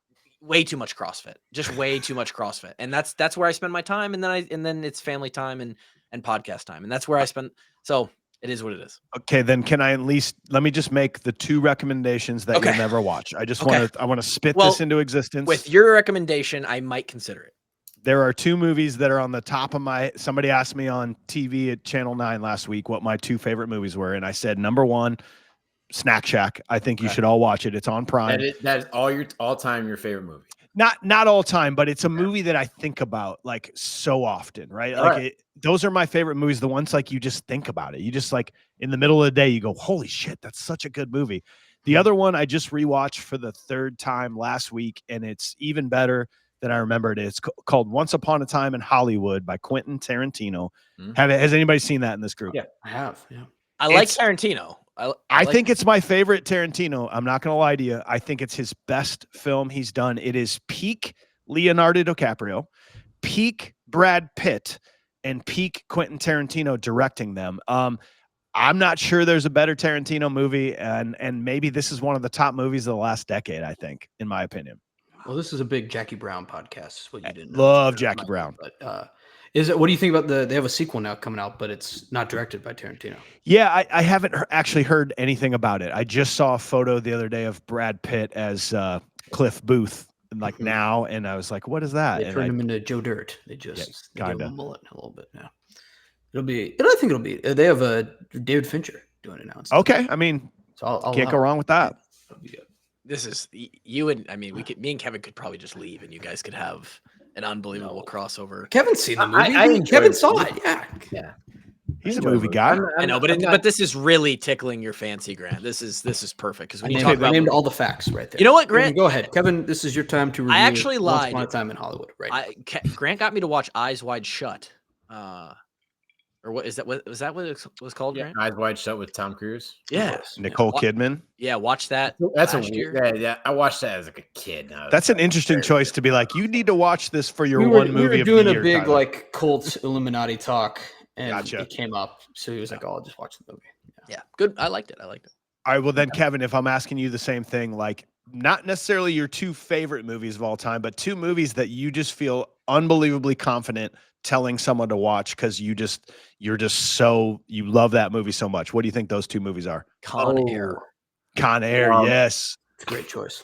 way too much CrossFit, just way too much CrossFit. And that's where I spend my time. And then it's family time and podcast time. And that's where I spend. So it is what it is. Okay, then can I at least let me just make the 2 recommendations that you'll never watch. I just want to spit this into existence. With your recommendation, I might consider it. There are 2 movies that are on the top of somebody asked me on TV at Channel 9 last week what my 2 favorite movies were. And I said, number 1, Snack Shack. I think you should all watch it. It's on Prime. That is all time your favorite movie. Not all time, but it's a movie that I think about like so often, right? Like those are my favorite movies. The ones like you just think about it. You just like in the middle of the day, you go, holy shit, that's such a good movie. The other one I just rewatched for the 3rd time last week, and it's even better than I remembered. It's called Once Upon a Time in Hollywood by Quentin Tarantino. Has anybody seen that in this group? Yeah, I have. Yeah, I like Tarantino. I think it's my favorite Tarantino. I'm not going to lie to you. I think it's his best film he's done. It is peak Leonardo DiCaprio, peak Brad Pitt, and peak Quentin Tarantino directing them. I'm not sure there's a better Tarantino movie, and maybe this is one of the top movies of the last decade, I think, in my opinion. Well, this is a big Jackie Brown podcast. Is what you didn't know. Love Jackie Brown. But what do you think about they have a sequel now coming out, but it's not directed by Tarantino? Yeah, I haven't actually heard anything about it. I just saw a photo the other day of Brad Pitt as Cliff Booth, like now, and I was like, "What is that?" They turned him into Joe Dirt. They just kind of mullet a little bit now. I think it'll be. They have David Fincher doing it now. Okay, I mean, so I'll can't go wrong with that. It'll be good. This is you and I mean, me and Kevin could probably just leave, and you guys could have an unbelievable crossover. Kevin's seen the movie. Kevin saw it. Yeah. He's a movie guy. I know, but this is really tickling your fancy, Grant. This is perfect because when you talk about named all the facts right there. You know what, Grant? Go ahead, Kevin. This is your time to review. I actually lied. Once Upon a Time in Hollywood. Right. Grant got me to watch Eyes Wide Shut. Or what is that? Was that what it was called? Yeah, Grant? Eyes Wide Shut with Tom Cruise. Yeah, Nicole Kidman. Yeah, watch that. That's last year. Yeah. I watched that as like a kid. That's an interesting choice to be like, you need to watch this for your one movie. We were doing a big like cult Illuminati talk, and Gotcha. It came up. So he was like, "Oh, I'll just watch the movie." Yeah, good. I liked it. All right. Well, then, Kevin, if I'm asking you the same thing, like not necessarily your 2 favorite movies of all time, but 2 movies that you just feel unbelievably confident telling someone to watch because you love that movie so much. What do you think those 2 movies are? Con Air. Con Air, yes. It's a great choice.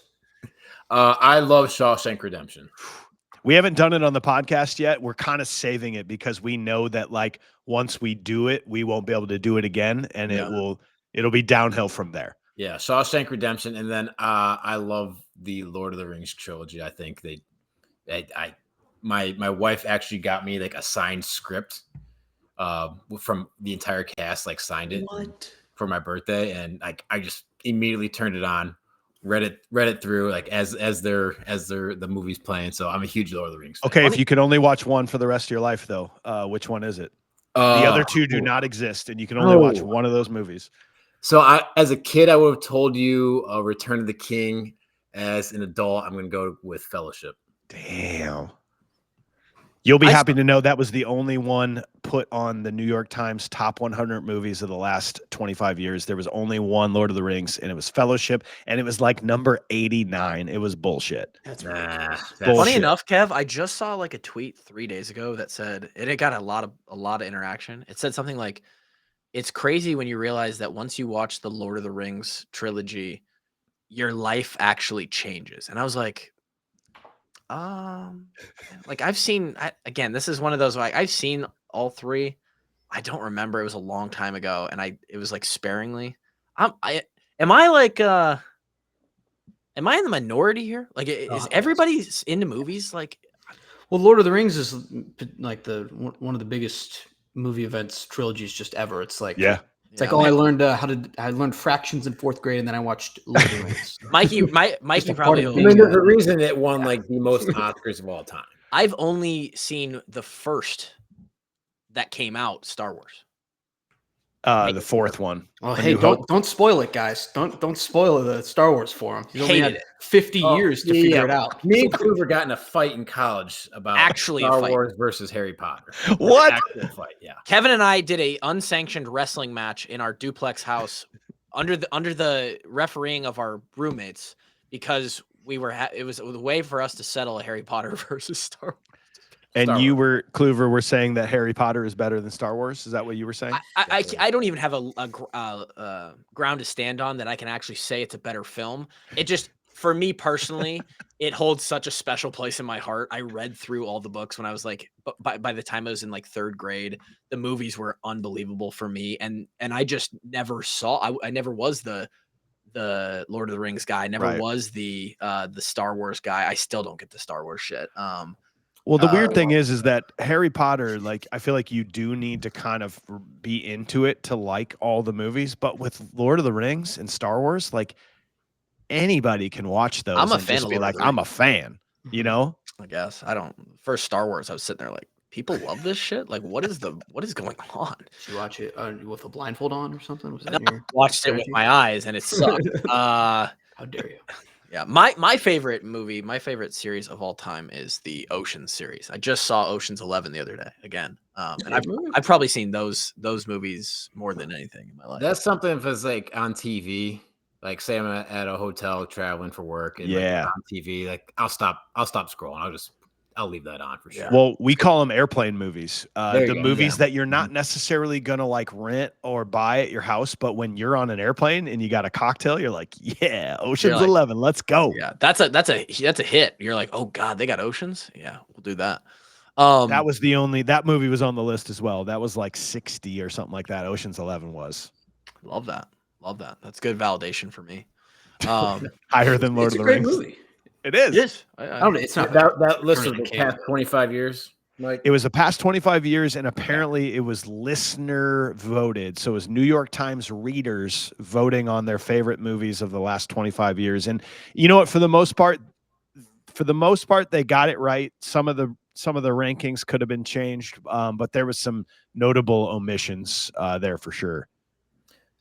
I love Shawshank Redemption. We haven't done it on the podcast yet. We're kind of saving it because we know that like once we do it, we won't be able to do it again, and it'll be downhill from there. Yeah, Shawshank Redemption, and then I love the Lord of the Rings trilogy. I think my wife actually got me like a signed script from the entire cast, like signed it for my birthday, and I just immediately turned it on, read it through like as the movie's playing. So I'm a huge Lord of the Rings fan. Okay, if you could only watch one for the rest of your life, though, which one is it? The other 2 do not exist, and you can only watch one of those movies. So as a kid, I would have told you Return of the King. As an adult, I'm going to go with Fellowship. Damn. You'll be happy to know that was the only one put on the New York Times top 100 movies of the last 25 years, there was only one Lord of the Rings, and it was Fellowship, and it was like number 89. It was bullshit. That's Nah, ridiculous. that's Funny Bullshit. enough, Kev, I just saw like a tweet 3 days ago that said it got a lot of interaction. It said something like, "It's crazy when you realize that once you watch the Lord of the Rings trilogy, your life actually changes." And I was like, like again, this is one of those like I've seen all three. I don't remember. It was a long time ago, and it was like sparingly. Am I like am I in the minority here? Like, is everybody into movies? Like, Well, Lord of the Rings is like one of the biggest movie events trilogies just ever. It's like It's like, I learned fractions in 4th grade, and then I watched Lord of the Rings. Mikey a probably. part of I mean, there's a reason it won like the most Oscars of all time. I've only seen the first that came out, Star Wars. The fourth one. Oh, A hey, New Hope. don't spoil it, guys. Don't spoil the Star Wars for him. He's only Hated had it. 50 years to figure it out. Me and Kluver got in a fight in college about Actually a Star fight. Wars versus Harry Potter. What? Actual fight, yeah. Kevin and I did a unsanctioned wrestling match in our duplex house under the refereeing of our roommates because it was a way for us to settle a Harry Potter versus Star Wars. And Star you Wars. Kluver, were saying that Harry Potter is better than Star Wars. Is that what you were saying? I don't even have a ground to stand on that I can actually say it's a better film. It just, for me personally, it holds such a special place in my heart. I read through all the books when I was like, by the time I was in like 3rd grade, the movies were unbelievable for me, and I just never saw. I never was the Lord of the Rings guy. I never was the Star Wars guy. I still don't get the Star Wars shit. Well, the weird thing is that Harry Potter, like, I feel like you do need to kind of be into it to like all the movies. But with Lord of the Rings and Star Wars, like, anybody can watch those. I'm a and fan just of be Lord of like, the I'm a fan. You know? I guess I don't. First Star Wars, I was sitting there like, people love this shit. Like, what is going on? Did you watch it with a blindfold on or something? Was I that your watched it with my eyes, and it sucked. How dare you? Yeah, my favorite movie, my favorite series of all time is the Ocean's series. I just saw Ocean's 11 the other day again, and I've probably seen those movies more than anything in my life. That's something if it's like on TV. Like, say I'm at a hotel traveling for work, and like it's on TV. Like, I'll stop scrolling. I'll leave that on for sure. Well, we call them airplane movies. The movies that you're not Mhm. necessarily gonna like rent or buy at your house, but when you're on an airplane and you got a cocktail, you're like, yeah, Ocean's 11, let's go. Yeah, that's a hit. You're like, oh god, they got oceans. Yeah, we'll do that. That movie was on the list as well. That was like 60 or something like that. Ocean's 11 was. Love that. That's good validation for me. Higher than Lord of the Rings. It's a great movie. It is. Yes. I don't know. It's not that list better of than the King. past 25 years. Like, It was the past 25 years, and apparently it was listener voted. So it was New York Times readers voting on their favorite movies of the last 25 years. And you know what? For the most part, they got it right. Some of the rankings could have been changed, but there was some notable omissions there for sure.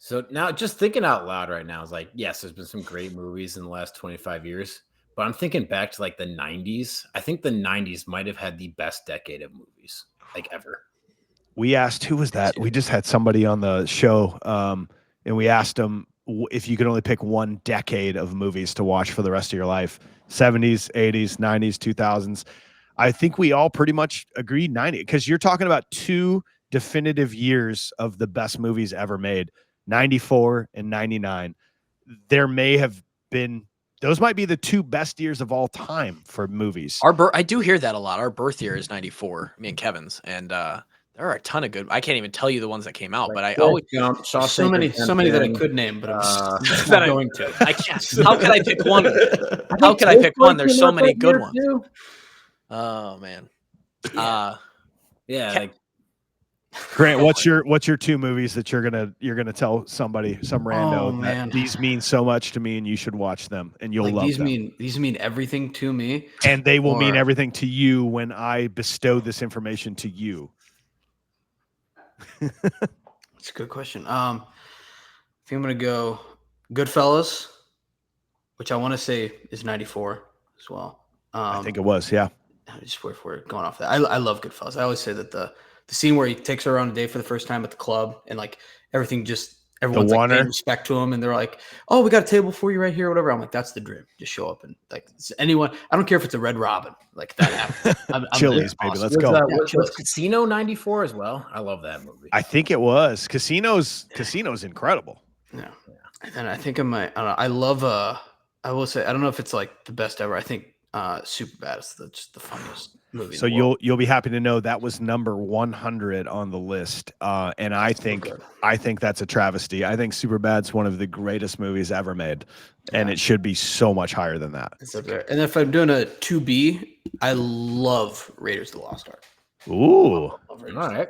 so now just thinking out loud right now is like, yes, there's been some great movies in the last 25 years. But I'm thinking back to like the 90s. I think the 90s might have had the best decade of movies like ever. We asked, who was that? We just had somebody on the show, and we asked them if you could only pick one decade of movies to watch for the rest of your life: 70s, 80s, 90s, 2000s. I think we all pretty much agreed 90, because you're talking about 2 definitive years of the best movies ever made, 94 and 99. There may have been, those might be the 2 best years of all time for movies. I do hear that a lot. Our birth year is 94, me and Kevin's, and there are a ton of good. I can't even tell you the ones that came out, but I always so many that I could name, but I'm just not going to. I can't. How can I pick one? How can I pick one? There's so many good ones. Oh man. Yeah. Like, Grant, what's your 2 movies that you're gonna tell somebody, some rando, that these mean so much to me and you should watch them and you'll love them? These mean everything to me, and they will mean everything to you when I bestow this information to you. That's a good question. I think I'm gonna go Goodfellas, which I want to say is 94 as well. I think it was, yeah. Just where going off that. I love Goodfellas. I always say that the the scene where he takes her on a date for the first time at the club, and like everyone's like Warner? paying respect to him, and they're like, "Oh, we got a table for you right here," or whatever. I'm like, "That's the dream. Just show up and like anyone. I don't care if it's a Red Robin. Like that happens. I'm Chili's, there. baby. Awesome. Let's go. Yeah, Was Chili's. Casino 94 as well? I love that movie. I think it was. Casino's incredible. Yeah. And then I think I might. I don't know. I love. I will say I don't know if it's like the best ever. I think Superbad is just the funniest movie. So in the world. you'll be happy to know that was number 100 on the list. And I think that's a travesty. I think Superbad's one of the greatest movies ever made, and it should be so much higher than that. It's up there. And if I'm doing a 2B, I love Raiders of the Lost Ark. Ooh. Love All Raiders. right.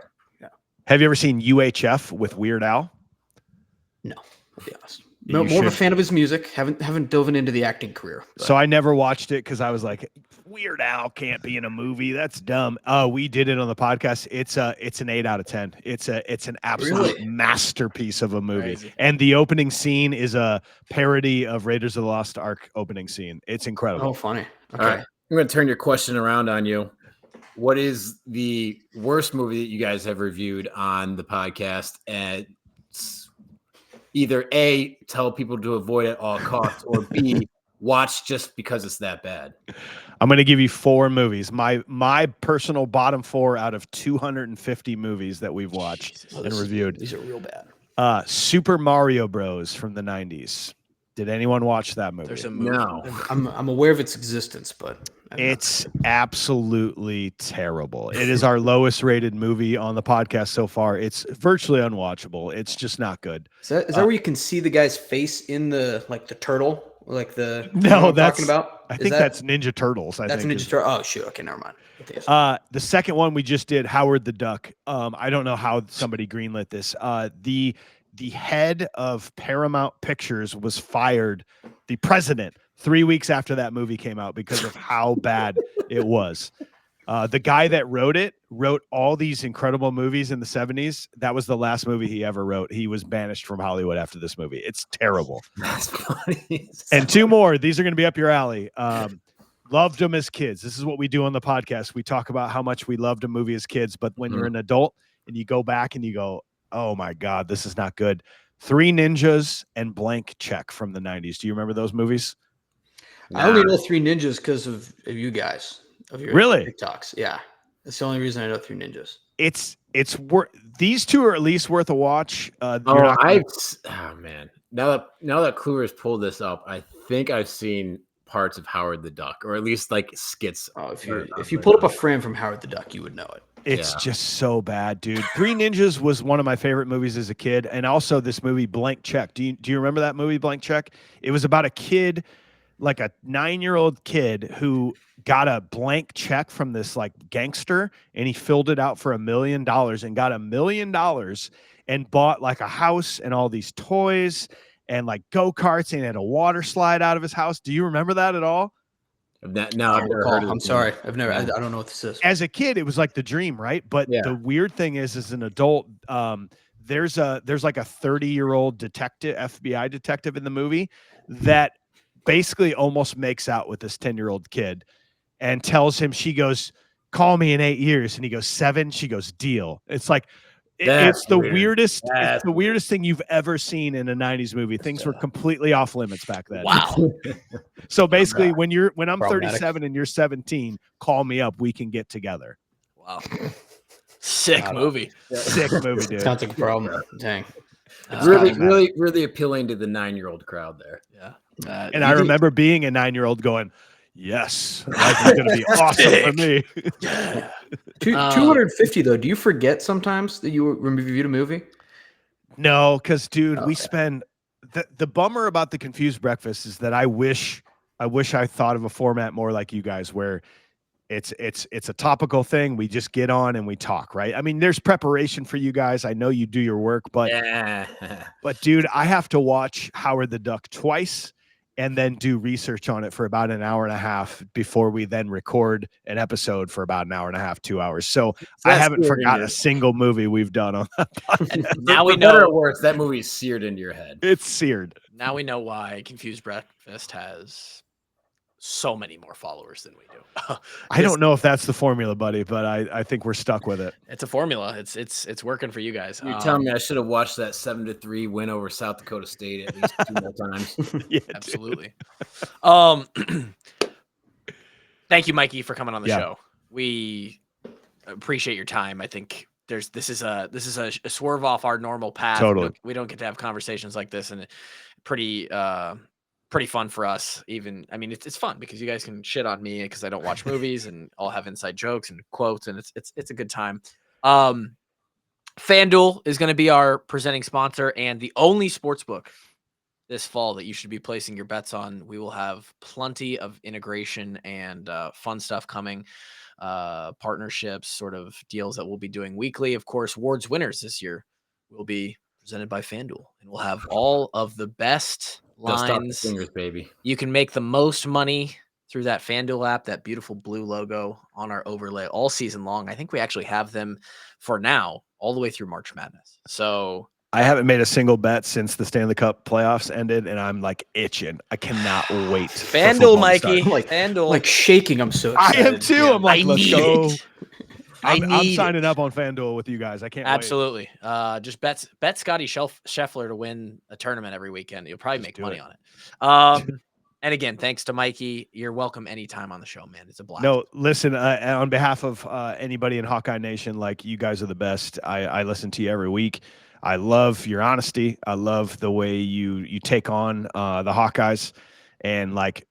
Have you ever seen UHF with Weird Al? No, I'll be honest. You More of a should. fan of his music. Haven't dove into the acting career. But So I never watched it because I was like, Weird Al can't be in a movie. That's dumb. We did it on the podcast. It's an 8 out of 10. It's an absolute Really? masterpiece of a movie. Crazy. And the opening scene is a parody of Raiders of the Lost Ark opening scene. It's incredible. oh, funny. Okay. All right. I'm going to turn your question around on you. What is the worst movie that you guys have reviewed on the podcast? And either A, tell people to avoid at all costs, or B, watch just because it's that bad. I'm going to give you 4 movies. My personal bottom 4 out of 250 movies that we've watched and reviewed. These are real bad. Super Mario Bros. From the 90s. Did anyone watch that movie? There's a movie. No. I'm aware of its existence, but It's absolutely terrible. It is our lowest rated movie on the podcast so far. It's virtually unwatchable. It's just not good. Is that where you can see the guy's face in the turtle, like the No, you know what I'm that's talking about. I think that's Ninja Turtles. that's think Ninja Turtle. Oh shoot, okay, never mind. I think The second one we just did, Howard the Duck. I don't know how somebody greenlit this. The head of Paramount Pictures was fired, the president, 3 weeks after that movie came out because of how bad it was. The guy that wrote all these incredible movies in the 70s. That was the last movie he ever wrote. He was banished from Hollywood after this movie. It's terrible. That's funny. And 2 more. These are going to be up your alley. Loved them as kids. This is what we do on the podcast. We talk about how much we loved a movie as kids, but when you're an adult and you go back and you go, oh my God, this is not good. 3 Ninjas and Blank Check from the 90s. Do you remember those movies? I only know 3 Ninjas because of you guys, of your Really? TikToks. Yeah, that's the only reason I know 3 Ninjas. It's worth. These 2 are at least worth a watch. Man. Now that Kluwer has pulled this up, I think I've seen parts of Howard the Duck, or at least like skits. Oh, if you pulled up a frame from Howard the Duck, you would know it. It's just so bad, dude. 3 Ninjas was one of my favorite movies as a kid, and also this movie Blank Check. Do you remember that movie Blank Check? It was about a kid, like a 9-year-old kid who got a blank check from this like gangster, and he filled it out for $1 million and got $1 million and bought like a house and all these toys and like go-karts, and he had a water slide out of his house. Do you remember that at all? No, I've never heard of it. I'm sorry, I've never. I don't know what this is. As a kid, it was like the dream, right? But the weird thing is, as an adult, there's like a 30-year-old detective, FBI detective in the movie that basically almost makes out with this 10-year-old kid and tells him, she goes, call me in 8 years. And he goes, 7. She goes, deal. It's like, it's the weirdest. It's the weirdest thing you've ever seen in a 90s movie. Things were completely off limits back then. Wow. So basically, when I'm Problematic. 37 and you're 17, call me up. We can get together. Wow. Sick movie. Sick movie, dude. Sounds like a problem. Dang. Really appealing to the 9-year-old crowd there. Yeah. And I remember being a 9-year-old going, yes, life is going to be awesome for me. 250 though. Do you forget sometimes that you reviewed a movie? No, because dude, we spend the bummer about the Confused Breakfast is that I wish I thought of a format more like you guys, where it's a topical thing. We just get on and we talk, right? I mean, there's preparation for you guys. I know you do your work, but dude, I have to watch Howard the Duck twice and then do research on it for about an hour and a half before we then record an episode for about an hour and a half, 2 hours. So I haven't forgotten a single movie we've done on that podcast. Now we better know or worse, that movie is seared into your head. It's seared. Now we know why Confused Breakfast has so many more followers than we do. I don't know if that's the formula, buddy, but I think we're stuck with it. It's a formula. It's working for you guys. You're telling me I should have watched that 7-3 win over South Dakota State at least 2 more times. Yeah, absolutely. Thank you, Mikey, for coming on the show. We appreciate your time. I think this is a swerve off our normal path. Totally. We don't get to have conversations like this, and pretty fun for us. Even it's fun because you guys can shit on me because I don't watch movies, and I'll have inside jokes and quotes, and it's a good time. FanDuel is going to be our presenting sponsor and the only sportsbook this fall that you should be placing your bets on. We will have plenty of integration and fun stuff coming, partnerships, sort of deals that we'll be doing weekly. Of course, Ward's winners this year will be presented by FanDuel, and we'll have all of the best lines. Fingers, baby. You can make the most money through that FanDuel app, that beautiful blue logo on our overlay all season long. I think we actually have them for now all the way through March Madness. So I haven't made a single bet since the Stanley Cup playoffs ended, and I'm like itching. I cannot wait. FanDuel, Mikey. FanDuel. Like shaking. I'm so excited. I am too. I'm like, let's go. I'm signing it. up on FanDuel with you guys. I can't absolutely wait. Just bet Scotty Scheffler to win a tournament every weekend. You'll probably make money on it. And again, thanks to Mikey. You're welcome anytime on the show, man. It's a blast. No, listen, on behalf of anybody in Hawkeye Nation, like, you guys are the best. I listen to you every week. I love your honesty. I love the way you take on the Hawkeyes, and like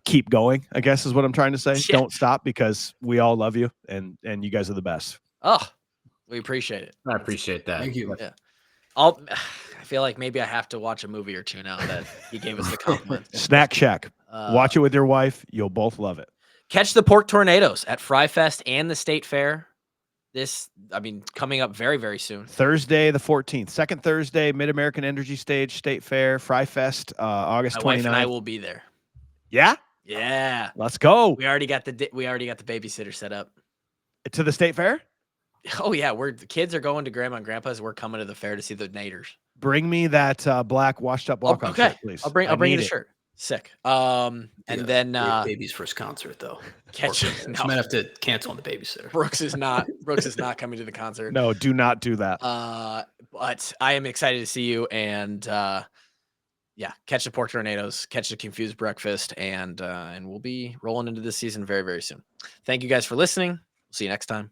keep going, I guess is what I'm trying to say. Yeah. Don't stop, because we all love you, and you guys are the best. Oh, we appreciate it. I appreciate that. Thank you. Yeah. I feel like maybe I have to watch a movie or two now that he gave us the compliment. Snack Shack. Watch it with your wife. You'll both love it. Catch the Pork Tornadoes at Fry Fest and the State Fair. Coming up very, very soon. Thursday the 14th. Second Thursday, Mid-American Energy Stage, State Fair, Fry Fest, August 29th. My wife and I will be there. Yeah? Yeah. Let's go. We already got the babysitter set up. To the State Fair? Oh yeah, the kids are going to Grandma and Grandpa's. We're coming to the fair to see the Naders. Bring me that black washed up walk-on shirt, please. I'll bring you the shirt. Sick. And then baby's first concert though. No. Might have to cancel on the babysitter. Brooks is not coming to the concert. No, do not do that. But I am excited to see you, and catch the Pork Tornadoes, catch the Confused Breakfast, and we'll be rolling into this season very, very soon. Thank you guys for listening. We'll see you next time.